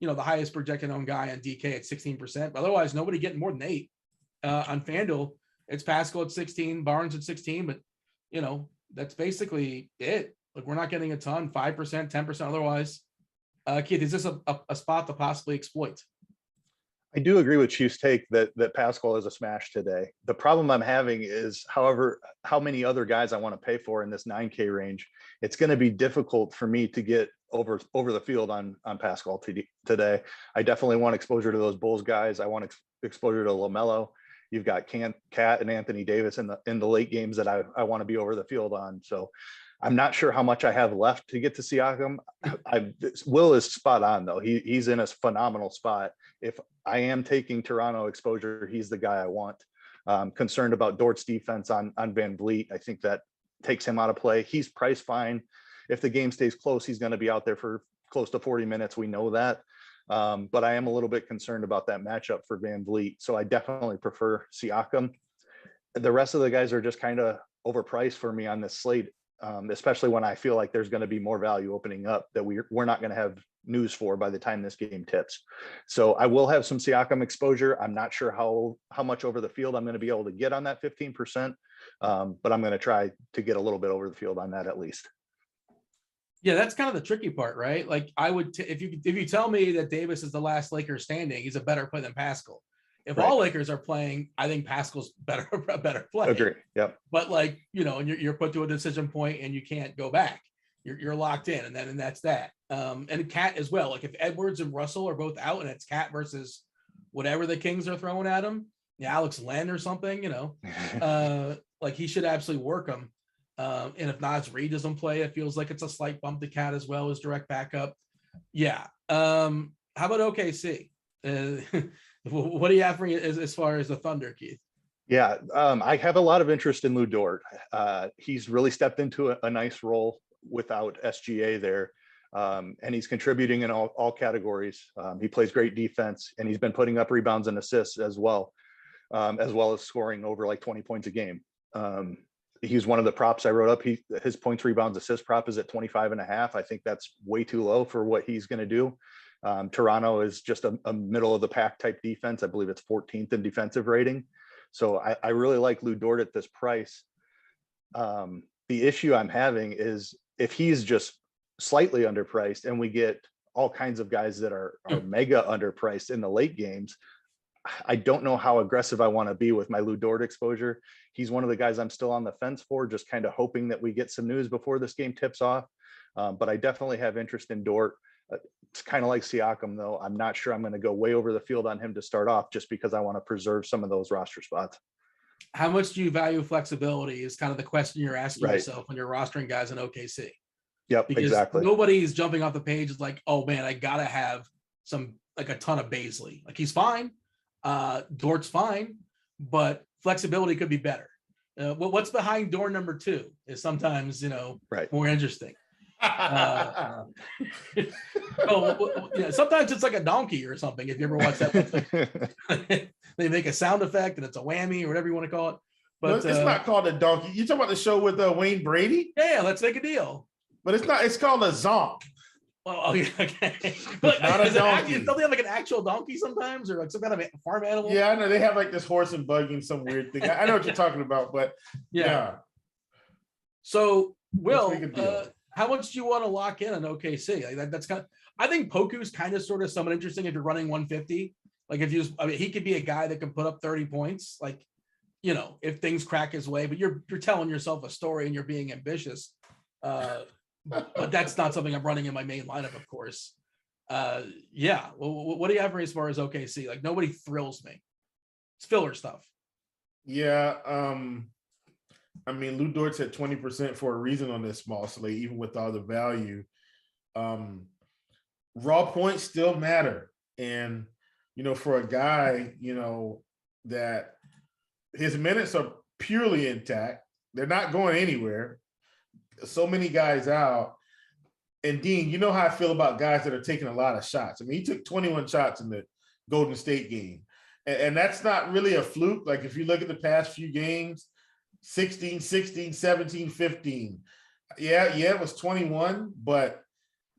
the highest projected owned guy on DK at 16%. But otherwise, nobody getting more than 8 on FanDuel. It's Pascal at 16, Barnes at 16, but that's basically it. Like, we're not getting a ton, 5%, 10% otherwise. Keith, is this a spot to possibly exploit? I do agree with Chief's take that Pascal is a smash today. The problem I'm having is, however, how many other guys I want to pay for in this 9K range. It's going to be difficult for me to get over the field on Pascal today. I definitely want exposure to those Bulls guys. I want exposure to LaMelo. You've got Cat and Anthony Davis in the late games that I want to be over the field on. So I'm not sure how much I have left to get to Siakam. Will is spot on, though. He's in a phenomenal spot. If I am taking Toronto exposure, he's the guy I want. Concerned about Dort's defense on Van Vliet. I think that takes him out of play. He's priced fine. If the game stays close, he's going to be out there for close to 40 minutes. We know that. But I am a little bit concerned about that matchup for Van Vliet. So I definitely prefer Siakam. The rest of the guys are just kind of overpriced for me on this slate, especially when I feel like there's going to be more value opening up that we're not going to have news for by the time this game tips. So I will have some Siakam exposure. I'm not sure how much over the field I'm going to be able to get on that 15%, but I'm going to try to get a little bit over the field on that at least. Yeah, that's kind of the tricky part, right? Like, I would if you tell me that Davis is the last Laker standing, he's a better play than Pascal. If all Lakers are playing, I think Pascal's a better play. Agree. Yep. But and you're put to a decision point and you can't go back. You're locked in, and that's that. And Cat as well. Like, if Edwards and Russell are both out and it's Cat versus whatever the Kings are throwing at him, Alex Len or something, like, he should absolutely work them. And if Naz Reid doesn't play, it feels like it's a slight bump to Cat as well as direct backup. Yeah. How about OKC? What do you have for me as far as the Thunder, Keith? Yeah, I have a lot of interest in Lou Dort. He's really stepped into a nice role without SGA there, and he's contributing in all categories. He plays great defense, and he's been putting up rebounds and assists as well as scoring over like 20 points a game. He's one of the props I wrote up. His points, rebounds, assist prop is at 25.5. I think that's way too low for what he's going to do. Toronto is just a middle of the pack type defense. I believe it's 14th in defensive rating. So I really like Lou Dort at this price. The issue I'm having is if he's just slightly underpriced and we get all kinds of guys that are mega underpriced in the late games, I don't know how aggressive I want to be with my Lou Dort exposure. He's one of the guys I'm still on the fence for, just kind of hoping that we get some news before this game tips off. But I definitely have interest in Dort. It's kind of like Siakam, though. I'm not sure I'm going to go way over the field on him to start off, just because I want to preserve some of those roster spots. How much do you value flexibility is kind of the question you're asking yourself when you're rostering guys in OKC. Yep, because exactly. Nobody's jumping off the page like, oh man, I got to have a ton of Baisley. Like, he's fine. Dort's fine, but flexibility could be better. What's behind door number 2 is sometimes, more interesting. Sometimes it's like a donkey or something. If you ever watch that, they make a sound effect and it's a whammy or whatever you want to call it. But it's not called a donkey. You talking about the show with Wayne Brady? Yeah, let's make a deal. But it's not. It's called a zonk. Well, okay. But not a donkey. Don't they have like an actual donkey sometimes, or like some kind of farm animal? Yeah, I know they have like this horse and buggy and some weird thing. I know what you're talking about, but yeah. So, Will, how much do you want to lock in on OKC? Like that's kind of. I think Poku's kind of sort of somewhat interesting if you're running 150. Like he could be a guy that can put up 30 points. Like, if things crack his way, but you're telling yourself a story and you're being ambitious. But that's not something I'm running in my main lineup, of course. Well, what do you have for me as far as OKC? Like, nobody thrills me. It's filler stuff. Yeah. I mean, Lou Dort's at 20% for a reason on this small slate, even with all the value. Raw points still matter. And, for a guy, that his minutes are purely intact. They're not going anywhere. So many guys out. And Dean, you know how I feel about guys that are taking a lot of shots. I mean, he took 21 shots in the Golden State game. And that's not really a fluke. Like, if you look at the past few games, 16, 16, 17, 15. Yeah, it was 21, but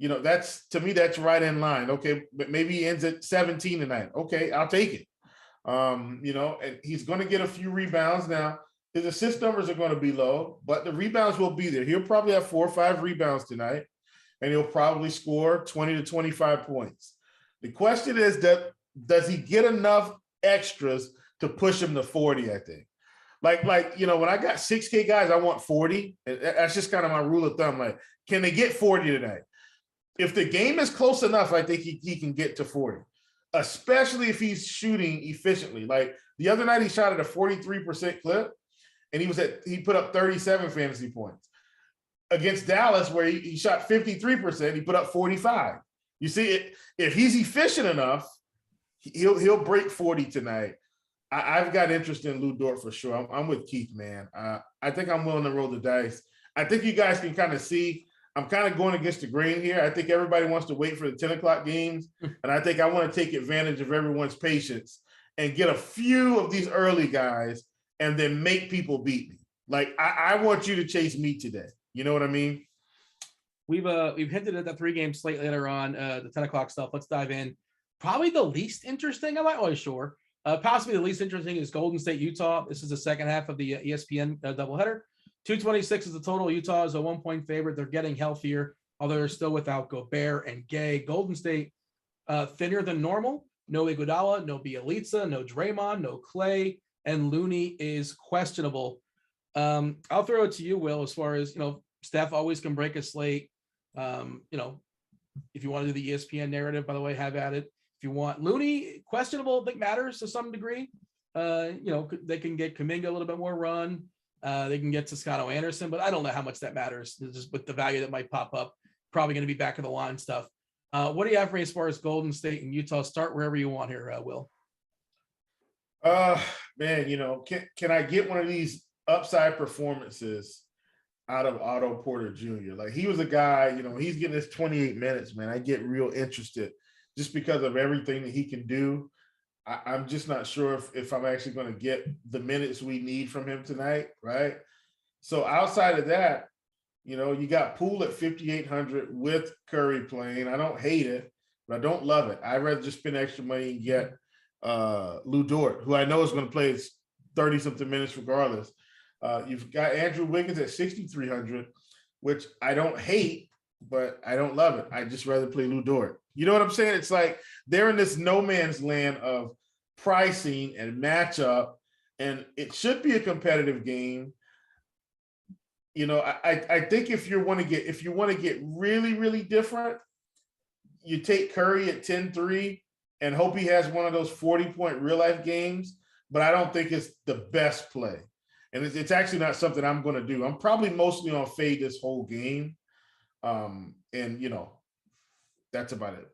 that's, to me, that's right in line. Okay, but maybe he ends at 17 tonight. Okay, I'll take it. And he's going to get a few rebounds now. His assist numbers are going to be low, but the rebounds will be there. He'll probably have 4 or 5 rebounds tonight, and he'll probably score 20 to 25 points. The question is that does he get enough extras to push him to 40, I think. Like, when I got 6K guys, I want 40. That's just kind of my rule of thumb. Like, can they get 40 tonight? If the game is close enough, I think he can get to 40, especially if he's shooting efficiently. Like the other night, he shot at a 43% clip, and he put up 37 fantasy points. Against Dallas, where he shot 53%, he put up 45. You see, if he's efficient enough, he'll break 40 tonight. I've got interest in Lou Dort for sure. I'm with Keith, man. I think I'm willing to roll the dice. I think you guys can kind of see I'm kind of going against the grain here. I think everybody wants to wait for the 10 o'clock games, and I think I want to take advantage of everyone's patience and get a few of these early guys and then make people beat me. Like, I want you to chase me today. You know what I mean? We've hinted at that 3-game slate later on, the 10 o'clock stuff. Let's dive in. Probably the least interesting. I'm not always sure. Possibly the least interesting is Golden State, Utah. This is the second half of the ESPN doubleheader. 226 is the total. Utah is a 1-point favorite. They're getting healthier, although they're still without Gobert and Gay. Golden State, thinner than normal. No Iguodala, no Bielitsa, no Draymond, no Clay, and Looney is questionable. I'll throw it to you, Will, as far as, Steph always can break a slate. If you want to do the ESPN narrative, by the way, have at it. If you want Looney, questionable, I think matters to some degree. They can get Kuminga a little bit more run. They can get Toscano Anderson, but I don't know how much that matters. Just with the value that might pop up, probably going to be back of the line stuff. What do you have for me as far as Golden State and Utah? Start wherever you want here, Will. Man, can I get one of these upside performances out of Otto Porter Jr.? Like, he was a guy, he's getting his 28 minutes, man. I get real interested just because of everything that he can do. I'm just not sure if I'm actually going to get the minutes we need from him tonight, right? So outside of that, you got Poole at 5,800 with Curry playing. I don't hate it, but I don't love it. I'd rather just spend extra money and get Lou Dort, who I know is going to play 30-something minutes regardless. You've got Andrew Wiggins at 6,300, which I don't hate, but I don't love it. I just rather play Lou Dort. You know what I'm saying? It's like they're in this no man's land of pricing and matchup, and it should be a competitive game. I think if you want to get really, really different, you take Curry at 10-3 and hope he has one of those 40-point real life games, but I don't think it's the best play. And it's actually not something I'm going to do. I'm probably mostly on fade this whole game. That's about it.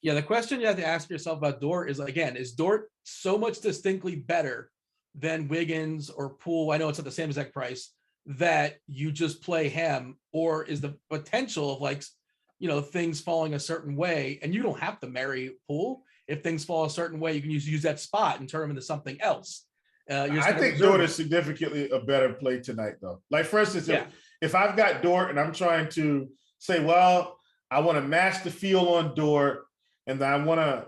Yeah, the question you have to ask yourself about Dort is Dort so much distinctly better than Wiggins or Poole? I know it's at the same exact price that you just play him, or is the potential of things falling a certain way, and you don't have to marry Poole. If things fall a certain way, you can use that spot and turn him into something else. I think Dort is significantly a better play tonight, though. Like, for instance, if I've got Dort and I'm trying to say, well, I want to match the field on Dort, and I want to,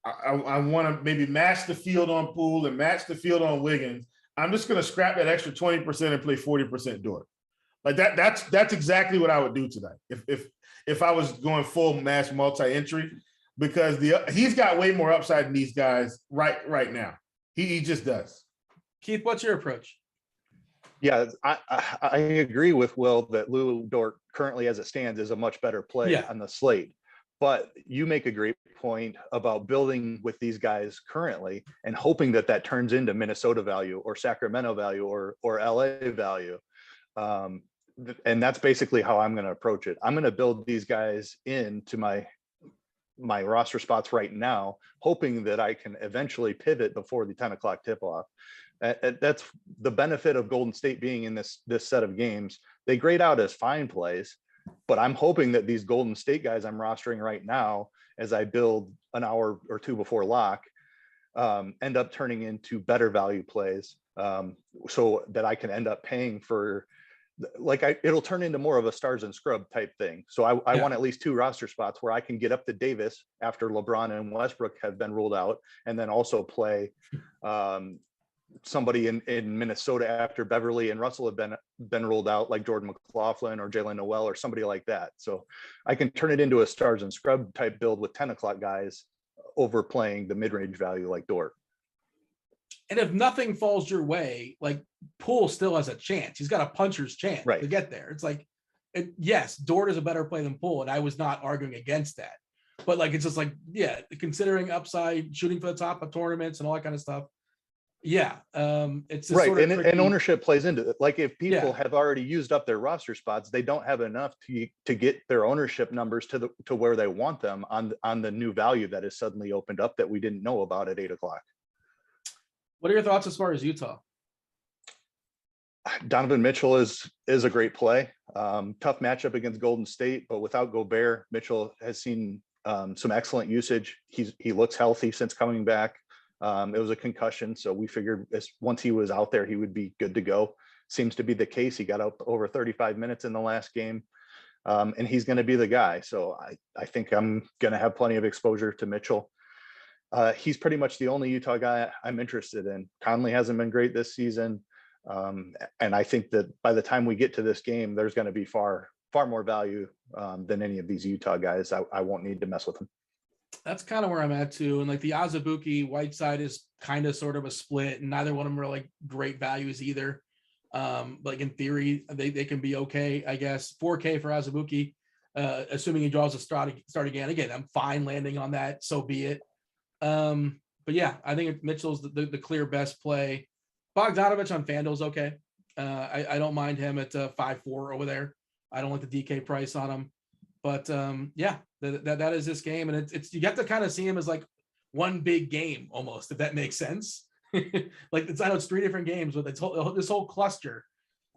I want to maybe match the field on Poole and match the field on Wiggins, I'm just going to scrap that extra 20% and play 40% Dort. Like that's exactly what I would do tonight if I was going full mass multi-entry, because he's got way more upside than these guys right now. He just does. Keith, what's your approach? Yeah, I agree with Will that Lou Dort currently as it stands is a much better play on the slate. But you make a great point about building with these guys currently and hoping that turns into Minnesota value or Sacramento value or LA value. And that's basically how I'm going to approach it. I'm going to build these guys into my roster spots right now, hoping that I can eventually pivot before the 10 o'clock tip off. That's the benefit of Golden State being in this set of games. They grade out as fine plays, but I'm hoping that these Golden State guys I'm rostering right now, as I build an hour or two before lock, end up turning into better value plays, so that I can end up paying for it'll turn into more of a stars and scrub type thing. So I want at least 2 roster spots where I can get up to Davis after LeBron and Westbrook have been ruled out, and then also play somebody in Minnesota after Beverly and Russell have been ruled out, like Jordan McLaughlin or Jalen Noel or somebody like that. So I can turn it into a stars and scrub type build with 10 o'clock guys over playing the mid-range value like Dort. And if nothing falls your way, like Poole still has a chance. He's got a puncher's chance to get there. It's like, yes, Dort is a better play than Poole, and I was not arguing against that. But like, it's just like, yeah, considering upside, shooting for the top of tournaments and all that kind of stuff. Yeah, it's just right, sort of and ownership plays into it. Like if people have already used up their roster spots, they don't have enough to get their ownership numbers to where they want them on the new value that is suddenly opened up that we didn't know about at 8 o'clock. What are your thoughts as far as Utah? Donovan Mitchell is a great play. Tough matchup against Golden State, but without Gobert, Mitchell has seen some excellent usage. He looks healthy since coming back. It was a concussion, so we figured once he was out there, he would be good to go. Seems to be the case. He got up over 35 minutes in the last game, and he's going to be the guy. So I think I'm going to have plenty of exposure to Mitchell. He's pretty much the only Utah guy I'm interested in. Conley hasn't been great this season. And I think that by the time we get to this game, there's going to be far more value than any of these Utah guys. I won't need to mess with them. That's kind of where I'm at too. And like the Azubuike Whiteside is kind of sort of a split, and neither one of them are like great values either. Like in theory, they can be okay, I guess. 4K for Azubuike, assuming he draws a start again. Again, I'm fine landing on that. So be it. But yeah, I think Mitchell's the clear best play. Bogdanovich on FanDuel's okay. I don't mind him at 5.4 over there. I don't like the DK price on him, but yeah, that is this game, and it's you have to kind of see him as like one big game almost, if that makes sense. Like I know it's 3 different games with this whole cluster,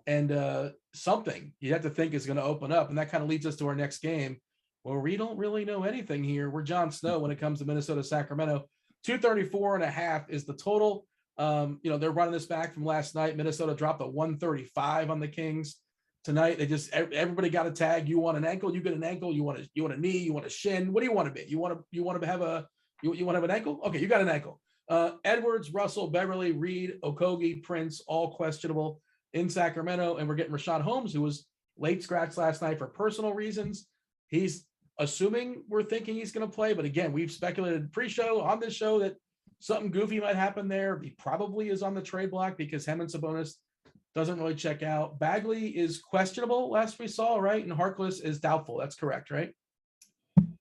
and something you have to think is going to open up, and that kind of leads us to our next game. Well, we don't really know anything here. We're Jon Snow when it comes to Minnesota, Sacramento. 234.5 is the total. They're running this back from last night. Minnesota dropped a 135 on the Kings tonight. Everybody got a tag. You want an ankle, you get an ankle. You want a knee, you want a shin. What do you want to be? You want to have an ankle? Okay, you got an ankle. Edwards, Russell, Beverly, Reed, Okogie, Prince, all questionable in Sacramento, and we're getting Rashad Holmes, who was late scratch last night for personal reasons. He's assuming we're thinking he's going to play, but again, we've speculated pre-show on this show that something goofy might happen there. He probably is on the trade block because Him and Sabonis doesn't really check out. Bagley is questionable last we saw, right? And Harkless is doubtful. That's correct, right?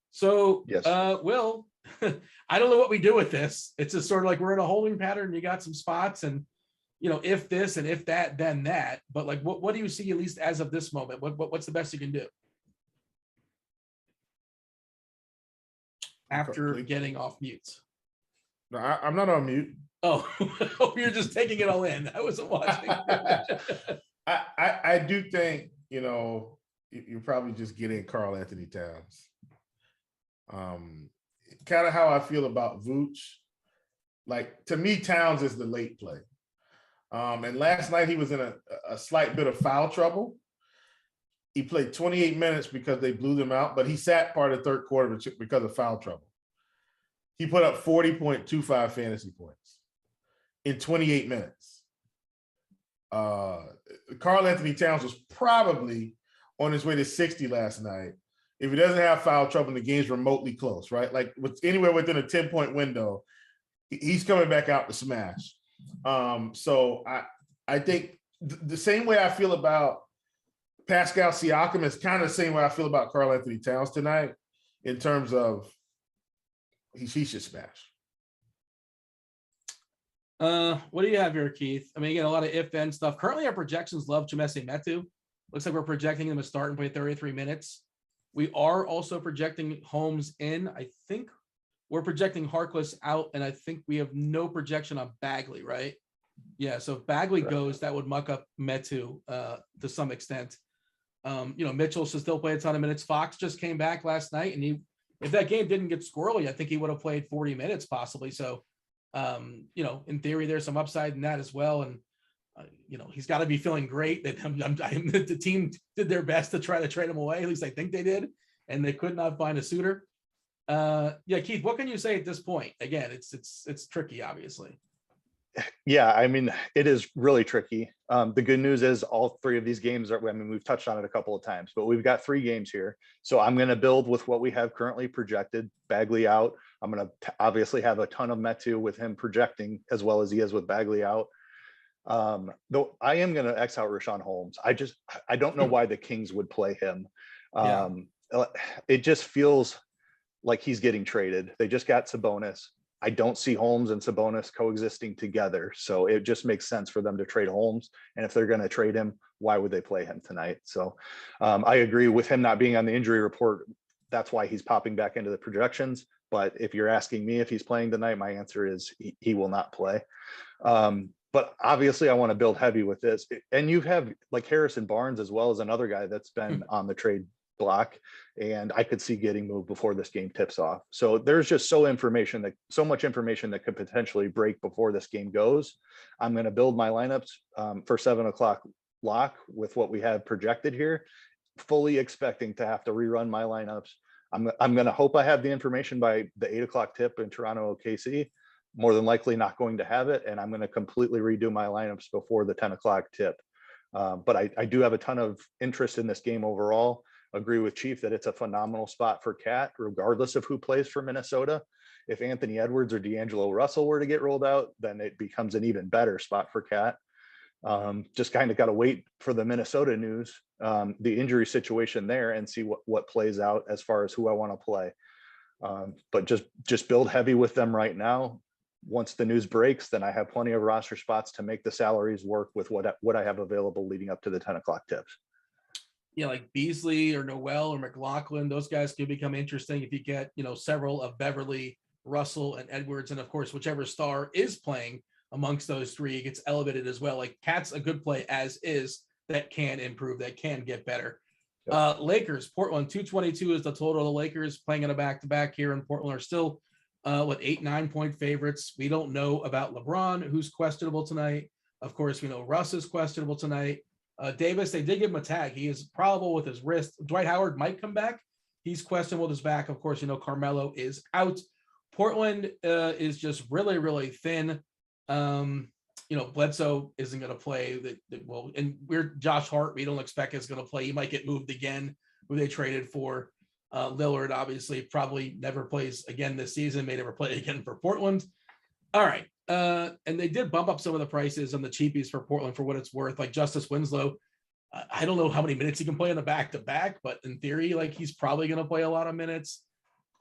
So, yes. Will, I don't know what we do with this. It's just sort of like we're in a holding pattern. You got some spots, and if this and if that, then that. But like, what do you see at least as of this moment? What's the best you can do after getting off mute? No, I'm not on mute. Oh, you're just taking it all in. I wasn't watching. I do think, you're probably just getting Karl Anthony Towns. Kind of how I feel about Vooch. Like, to me, Towns is the late play. And last night he was in a slight bit of foul trouble. He played 28 minutes because they blew them out, but he sat part of the third quarter because of foul trouble. He put up 40.25 fantasy points in 28 minutes. Karl Anthony Towns was probably on his way to 60 last night. If he doesn't have foul trouble and the game's remotely close, right? Like anywhere within a 10-point window, he's coming back out to smash. So I think the same way I feel about Pascal Siakam is kind of the same way I feel about Karl Anthony Towns tonight in terms of he should smash. What do you have here, Keith? I mean, again, a lot of if-then stuff. Currently, our projections love Chimezie Metu. Looks like we're projecting him to start and play 33 minutes. We are also projecting Holmes in. I think we're projecting Harkless out, and I think we have no projection on Bagley, right? Yeah, so if Bagley goes, that would muck up Metu to some extent. Mitchell should still play a ton of minutes. Fox just came back last night, and if that game didn't get squirrely, I think he would have played 40 minutes possibly. So, in theory, there's some upside in that as well. And He's got to be feeling great that the team did their best to try to trade him away. At least I think they did, and they could not find a suitor. Keith, what can you say at this point? Again, it's tricky, obviously. Yeah, I mean, it is really tricky. The good news is all three of these games we've touched on it a couple of times, but we've got 3 games here. So I'm going to build with what we have currently projected. Bagley out. I'm going to obviously have a ton of Metu with him projecting as well as he is with Bagley out. Though I am going to X out Rashawn Holmes. I don't know why the Kings would play him. It just feels like he's getting traded. They just got Sabonis. I don't see Holmes and Sabonis coexisting together. So it just makes sense for them to trade Holmes. And if they're going to trade him, why would they play him tonight? So I agree with him not being on the injury report. That's why he's popping back into the projections. But if you're asking me if he's playing tonight, my answer is he will not play. But obviously I want to build heavy with this. And you have like Harrison Barnes as well as another guy that's been on the trade block, and I could see getting moved before this game tips off. So there's just so much information that could potentially break before this game goes. I'm going to build my lineups for 7:00 lock with what we have projected here, fully expecting to have to rerun my lineups. I'm going to hope I have the information by the 8:00 tip in Toronto OKC. More than likely not going to have it, and I'm going to completely redo my lineups before the 10:00 tip. But I do have a ton of interest in this game overall. Agree with Chief that it's a phenomenal spot for Cat, regardless of who plays for Minnesota. If Anthony Edwards or D'Angelo Russell were to get rolled out, then it becomes an even better spot for Cat. Just kind of got to wait for the Minnesota news, the injury situation there, and see what plays out as far as who I want to play. But just build heavy with them right now. Once the news breaks, then I have plenty of roster spots to make the salaries work with what I have available leading up to the 10:00 tips. Yeah, like Beasley or Noel or McLaughlin, those guys could become interesting if you get, several of Beverly, Russell, and Edwards. And of course, whichever star is playing amongst those 3 gets elevated as well. Like Cat's a good play as is that can improve, that can get better. Yep. Lakers, Portland, 222 is the total. The Lakers playing in a back-to-back here in Portland are still 8-9 point favorites. We don't know about LeBron, who's questionable tonight. Of course, we know Russ is questionable tonight. Davis, they did give him a tag. He is probable with his wrist. Dwight Howard might come back. He's questionable with his back. Of course, Carmelo is out. Portland is just really, really thin. Bledsoe isn't going to play. And we're Josh Hart. We don't expect is going to play. He might get moved again, who they traded for. Lillard obviously probably never plays again this season. May never play again for Portland. All right. And they did bump up some of the prices on the cheapies for Portland for what it's worth. Like Justice Winslow, I don't know how many minutes he can play in the back-to-back, but in theory, like he's probably going to play a lot of minutes.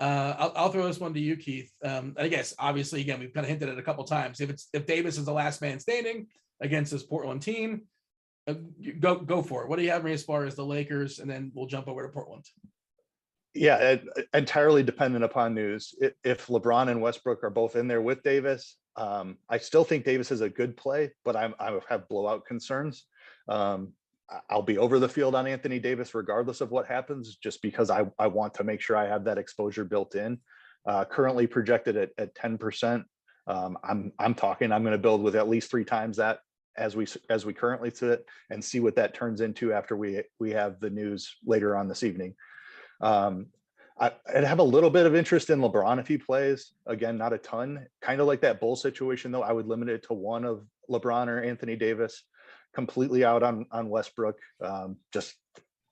I'll throw this one to you, Keith. I guess obviously, again, we've kind of hinted at it a couple times. If Davis is the last man standing against this Portland team, go for it. What do you have me as far as the Lakers? And then we'll jump over to Portland. Yeah, entirely dependent upon news. If LeBron and Westbrook are both in there with Davis, I still think Davis is a good play, but I have blowout concerns. I'll be over the field on Anthony Davis regardless of what happens, just because I want to make sure I have that exposure built in. Currently projected at 10%. I'm going to build with at least 3 times that as we currently sit, and see what that turns into after we have the news later on this evening. I'd have a little bit of interest in LeBron if he plays. Again, not a ton. Kind of like that Bull situation, though. I would limit it to one of LeBron or Anthony Davis. Completely out on Westbrook. Just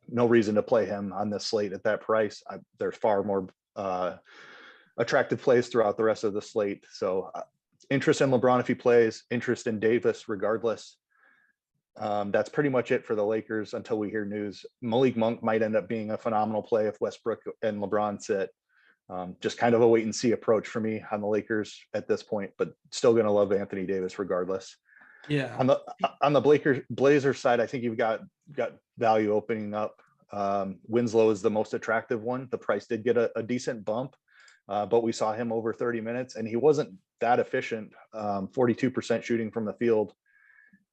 no reason to play him on this slate at that price. There's far more attractive plays throughout the rest of the slate. So interest in LeBron if he plays. Interest in Davis regardless. That's pretty much it for the Lakers until we hear news. Malik Monk might end up being a phenomenal play if Westbrook and LeBron sit. Just kind of a wait and see approach for me on the Lakers at this point, but still going to love Anthony Davis regardless. Yeah. On the Blazers side, I think you've got value opening up. Winslow is the most attractive one. The price did get a decent bump, but we saw him over 30 minutes and he wasn't that efficient. 42% shooting from the field.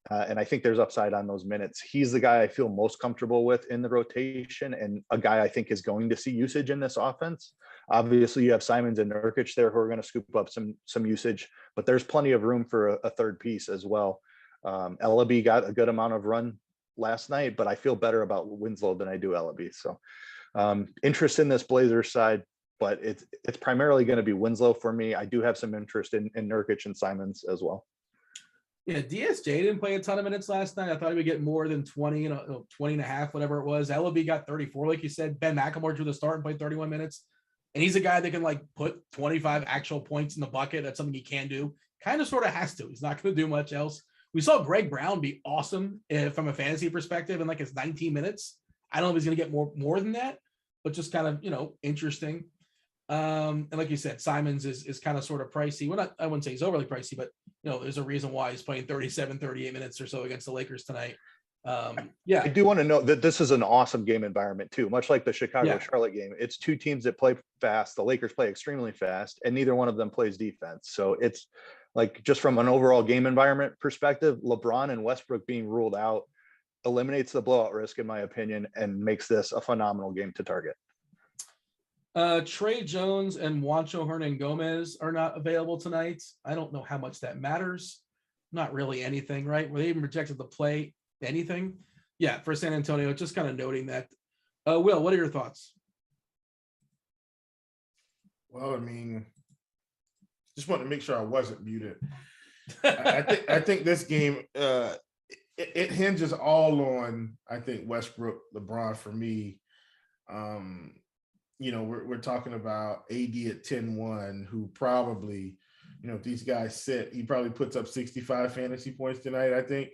And I think there's upside on those minutes. He's the guy I feel most comfortable with in the rotation, and a guy I think is going to see usage in this offense. Obviously, you have Simons and Nurkic there who are going to scoop up some usage, but there's plenty of room for a third piece as well. Ellaby got a good amount of run last night, but I feel better about Winslow than I do Ellaby. So interest in this Blazers side, but it's primarily going to be Winslow for me. I do have some interest in Nurkic and Simons as well. Yeah, DSJ didn't play a ton of minutes last night. I thought he would get more than 20, 20 and a half, whatever it was. Ellaby got 34, like you said. Ben McLemore drew the start and played 31 minutes. And he's a guy that can like put 25 actual points in the bucket. That's something he can do. Kind of sort of has to. He's not going to do much else. We saw Greg Brown be awesome from a fantasy perspective in like his 19 minutes. I don't know if he's going to get more than that, but just kind of, interesting. And like you said, Simons is kind of sort of pricey. I wouldn't say he's overly pricey, but there's a reason why he's playing 37, 38 minutes or so against the Lakers tonight. Yeah. I do want to note that this is an awesome game environment too, much like the Chicago-Charlotte game. It's two teams that play fast. The Lakers play extremely fast, and neither one of them plays defense. So it's like, just from an overall game environment perspective, LeBron and Westbrook being ruled out eliminates the blowout risk, in my opinion, and makes this a phenomenal game to target. Trey Jones and Juancho Hernan-Gomez are not available tonight. I don't know how much that matters. Not really anything, right? Were they even projected to play anything? Yeah, for San Antonio, just kind of noting that. Will, what are your thoughts? Well, I mean, just wanted to make sure I wasn't muted. I think this game, it hinges all on, I think, Westbrook, LeBron for me. We're talking about AD at 10-1, who probably, if these guys sit, he probably puts up 65 fantasy points tonight, I think.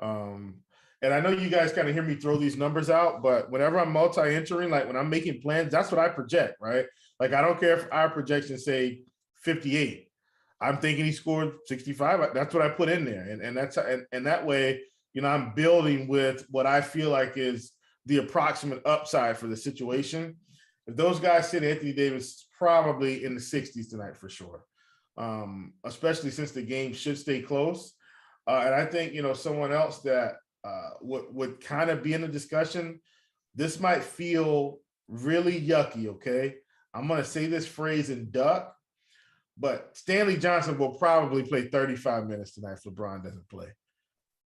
And I know you guys kind of hear me throw these numbers out, but whenever I'm multi-entering, like when I'm making plans, that's what I project, right? Like, I don't care if our projections say 58. I'm thinking he scored 65. That's what I put in there. And that's, and that way, I'm building with what I feel like is the approximate upside for the situation. If those guys sit, Anthony Davis is probably in the 60s tonight for sure, especially since the game should stay close. And I think, someone else that would kind of be in the discussion, this might feel really yucky, okay? I'm going to say this phrase in duck, but Stanley Johnson will probably play 35 minutes tonight if LeBron doesn't play,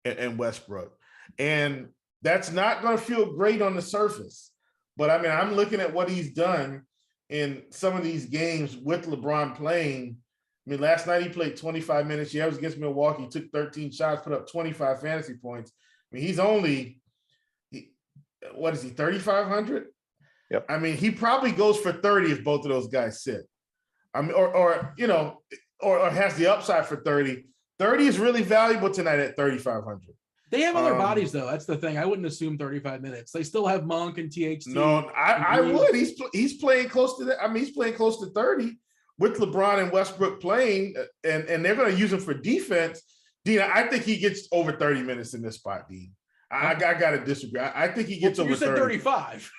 and Westbrook. And that's not going to feel great on the surface. But, I mean, I'm looking at what he's done in some of these games with LeBron playing. I mean, last night he played 25 minutes. Yeah, it was against Milwaukee. He took 13 shots, put up 25 fantasy points. I mean, he's only, what is he, 3,500? Yep. I mean, he probably goes for 30 if both of those guys sit. I mean, or has the upside for 30. 30 is really valuable tonight at 3,500. They have other bodies, though. That's the thing. I wouldn't assume 35 minutes. They still have Monk and THT. No, I would. He's playing close to that. I mean, he's playing close to 30 with LeBron and Westbrook playing, and they're going to use him for defense. Dean, I think he gets over 30 minutes in this spot, Dean. I got to disagree. I think he gets over 30. You said 35.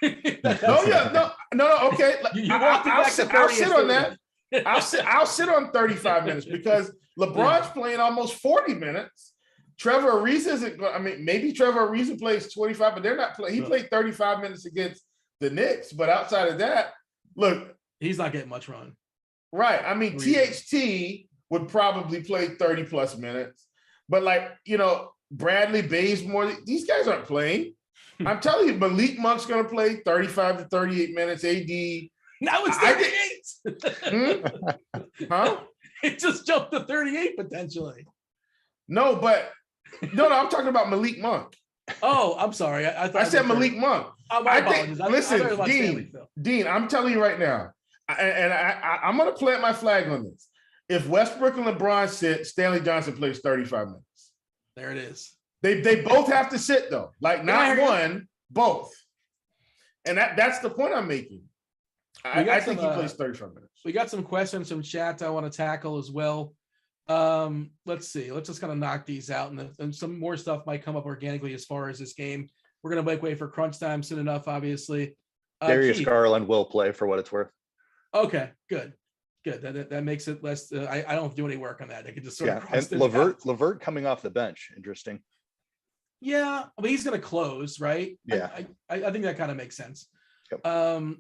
No, okay. I'll sit on that. I'll sit on 35 minutes because LeBron's playing almost 40 minutes. Trevor Ariza isn't. I mean, maybe Trevor Ariza plays 25, but they're not playing. He played 35 minutes against the Knicks, but outside of that, look, he's not getting much run. Right. I mean, THT would probably play 30 plus minutes, but Bradley, Bazemore, these guys aren't playing. I'm telling you, Malik Monk's going to play 35 to 38 minutes. AD. Now it's 38. Huh? It just jumped to 38 potentially. No, I'm talking about Malik Monk. Oh, I'm sorry. I said Malik Monk. Oh, my apologies. Listen, Dean, I'm telling you right now, and I'm going to plant my flag on this. If Westbrook and LeBron sit, Stanley Johnson plays 35 minutes. There it is. They both have to sit, though. Like, not one, both. And that's the point I'm making. I think he plays 35 minutes. We got some questions from chat I want to tackle as well. Let's see. Let's just kind of knock these out, and some more stuff might come up organically as far as this game. We're going to make way for crunch time soon enough, obviously. Darius Keith. Garland will play for what it's worth. Okay, good. That makes it less. I don't have to do any work on that. I can just sort of cross and Levert coming off the bench. Interesting. Yeah, I mean, he's going to close, right? Yeah, I think that kind of makes sense. Yep.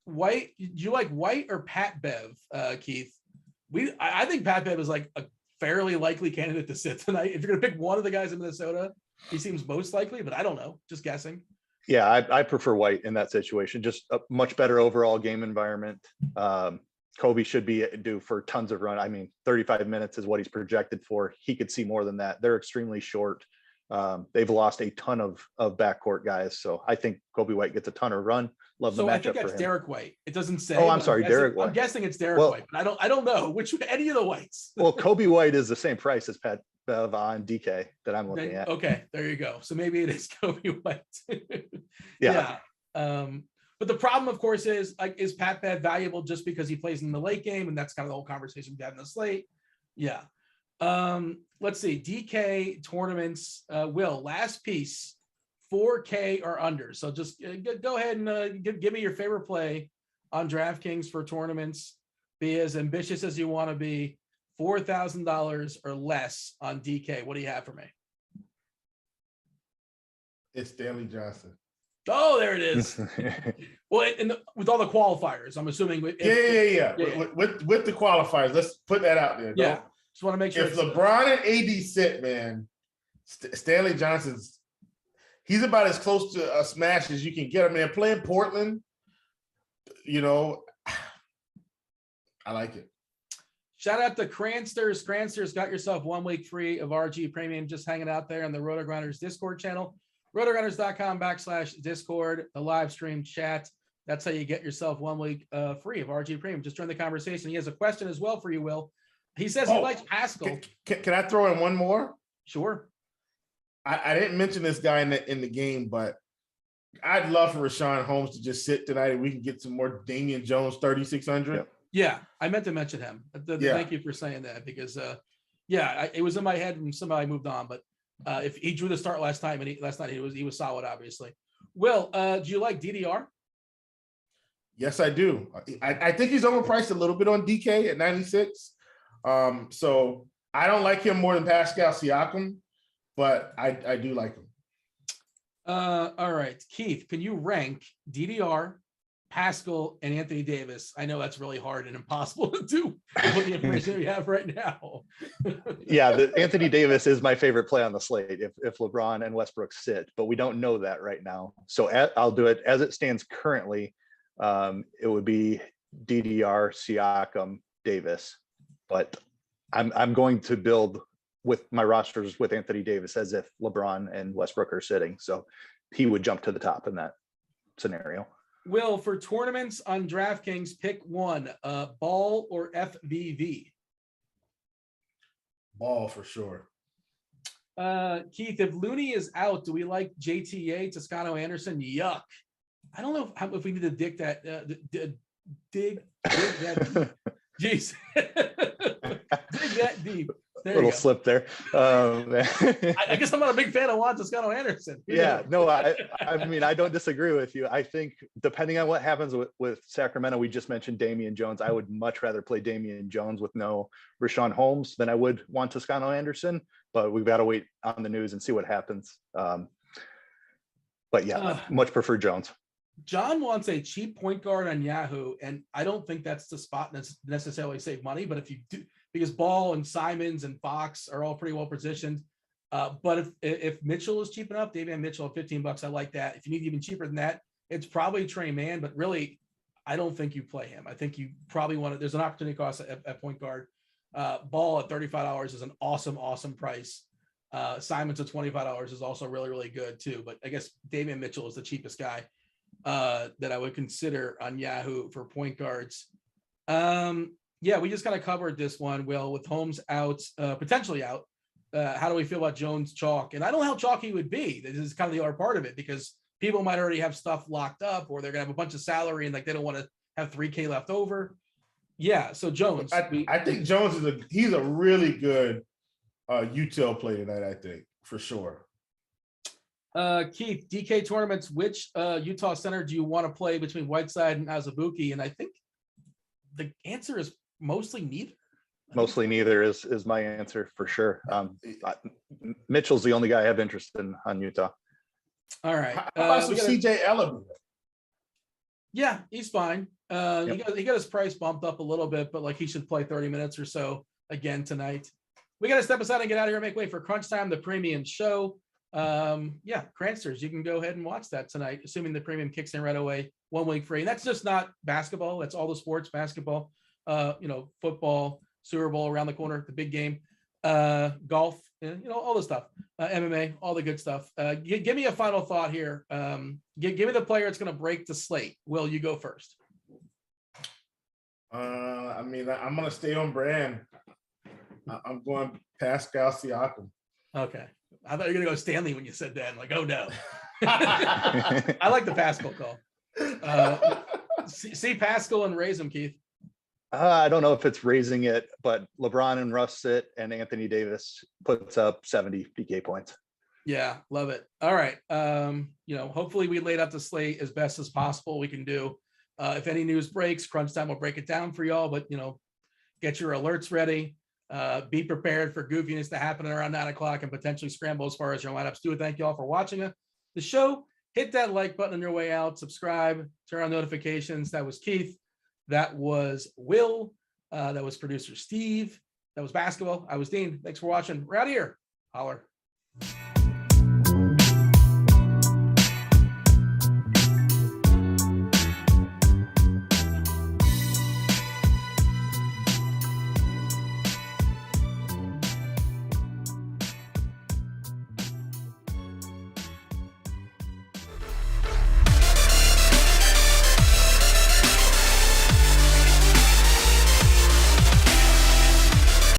White, do you like White or Pat Bev, Keith? I think Pat Bev is like a fairly likely candidate to sit tonight. If you're going to pick one of the guys in Minnesota, he seems most likely, but I don't know. Just guessing. Yeah, I prefer White in that situation. Just a much better overall game environment. Kobe should be due for tons of run. I mean, 35 minutes is what he's projected for. He could see more than that. They're extremely short. They've lost a ton of backcourt guys. So I think Kobe White gets a ton of run. Love the matchup. So I think for that's him. Derek White. It doesn't say. Oh, I'm sorry, Derek White. I'm guessing it's Derek White, but I don't know which any of the Whites. Well, Kobe White is the same price as Pat Bev on DK that I'm looking at. Okay, there you go. So maybe it is Kobe White. Yeah. But the problem, of course, is Pat Bev valuable just because he plays in the late game, and that's kind of the whole conversation we had in the slate. Yeah. Let's see. DK tournaments. Will, last piece, 4K or under. So just go ahead and give me your favorite play on DraftKings for tournaments. Be as ambitious as you want to be. $4,000 or less on DK. What do you have for me? It's Stanley Johnson. Oh, there it is. Well, with all the qualifiers, I'm assuming. With the qualifiers, let's put that out there. Yeah, just want to make sure. If LeBron and AD sit, man, Stanley Johnson's he's about as close to a smash as you can get. I mean, they're playing Portland. I like it. Shout out to Cransters. Cransters, got yourself 1 week free of RG Premium just hanging out there on the Rotogrinders Discord channel. Rotogrinders.com/Discord, the live stream chat. That's how you get yourself 1 week free of RG Premium. Just join the conversation. He has a question as well for you, Will. He says he likes Pascal. Can I throw in one more? Sure. I didn't mention this guy in the game, but I'd love for Richaun Holmes to just sit tonight and we can get some more Damian Jones 3,600. Yep. Yeah, I meant to mention him. Thank you for saying that because, it was in my head and somehow I moved on. But if he drew the start last night, he was solid, obviously. Will, do you like DDR? Yes, I do. I think he's overpriced a little bit on DK at 96. So I don't like him more than Pascal Siakam, but I do like him. All right, Keith, can you rank DDR, Pascal, and Anthony Davis? I know that's really hard and impossible to do with the information we have right now. Yeah, Anthony Davis is my favorite play on the slate if LeBron and Westbrook sit, but we don't know that right now. So I'll do it as it stands currently. It would be DDR, Siakam, Davis, but I'm going to build with my rosters with Anthony Davis as if LeBron and Westbrook are sitting. So he would jump to the top in that scenario. Will, for tournaments on DraftKings, pick one, Ball or FVV? Ball for sure. Keith, if Looney is out, do we like JTA, Toscano Anderson? Yuck. I don't know if we need to dig that deep. Jeez. Dig that deep. Little slip there. I guess I'm not a big fan of Juan Toscano Anderson. Yeah, no, I mean, I don't disagree with you. I think depending on what happens with Sacramento, we just mentioned Damian Jones. I would much rather play Damian Jones with no Richaun Holmes than I would Juan Toscano Anderson, but we've got to wait on the news and see what happens. But yeah, much prefer Jones. John wants a cheap point guard on Yahoo, and I don't think that's the spot necessarily save money, but if you do, because Ball and Simons and Fox are all pretty well positioned. But if Mitchell is cheap enough, Davion Mitchell at $15, I like that. If you need even cheaper than that, it's probably Trey Mann, but really, I don't think you play him. I think you probably want to, there's an opportunity cost at point guard. Ball at $35 is an awesome price. Simons at $25 is also really, really good too. But I guess Davion Mitchell is the cheapest guy that I would consider on Yahoo for point guards. Yeah, we just kind of covered this one, Will, with Holmes out, potentially out. How do we feel about Jones chalk? And I don't know how chalky he would be. This is kind of the other part of it because people might already have stuff locked up or they're going to have a bunch of salary and like they don't want to have $3K left over. Yeah, so Jones. I think Jones he's a really good util play tonight, I think, for sure. Keith, DK tournaments, which Utah center do you want to play between Whiteside and Azubuike? And I think the answer is mostly neither. Mostly neither is my answer for sure. Mitchell's the only guy I have interest in on Utah. All right. How about some CJ Elleby? Yeah, he's fine. Yep. He got his price bumped up a little bit, but like he should play 30 minutes or so again tonight. We got to step aside and get out of here and make way for Crunch Time, the premium show. Yeah, Cransters, you can go ahead and watch that tonight, assuming the premium kicks in right away, 1 week free. And that's just not basketball. That's all the sports, basketball, football, Super Bowl around the corner, the big game, golf, all the stuff, MMA, all the good stuff. Give me a final thought here. Give me the player that's going to break the slate. Will, you go first? I'm going to stay on brand. I'm going Pascal Siakam. Okay. I thought you were going to go Stanley when you said that. I'm like, oh no. I like the Pascal call. See Pascal and raise him, Keith. I don't know if it's raising it, but LeBron and Russ sit and Anthony Davis puts up 70 PK points. Yeah, love it. All right. Hopefully we laid out the slate as best as possible we can do. If any news breaks, Crunch Time will break it down for y'all, but get your alerts ready. Be prepared for goofiness to happen around 9 o'clock and potentially scramble as far as your lineups do. Thank you all for watching the show. Hit that like button on your way out, subscribe, turn on notifications. That was Keith. That was Will. That was producer Steve. That was basketball. I was Dean. Thanks for watching. We're out of here. Holler.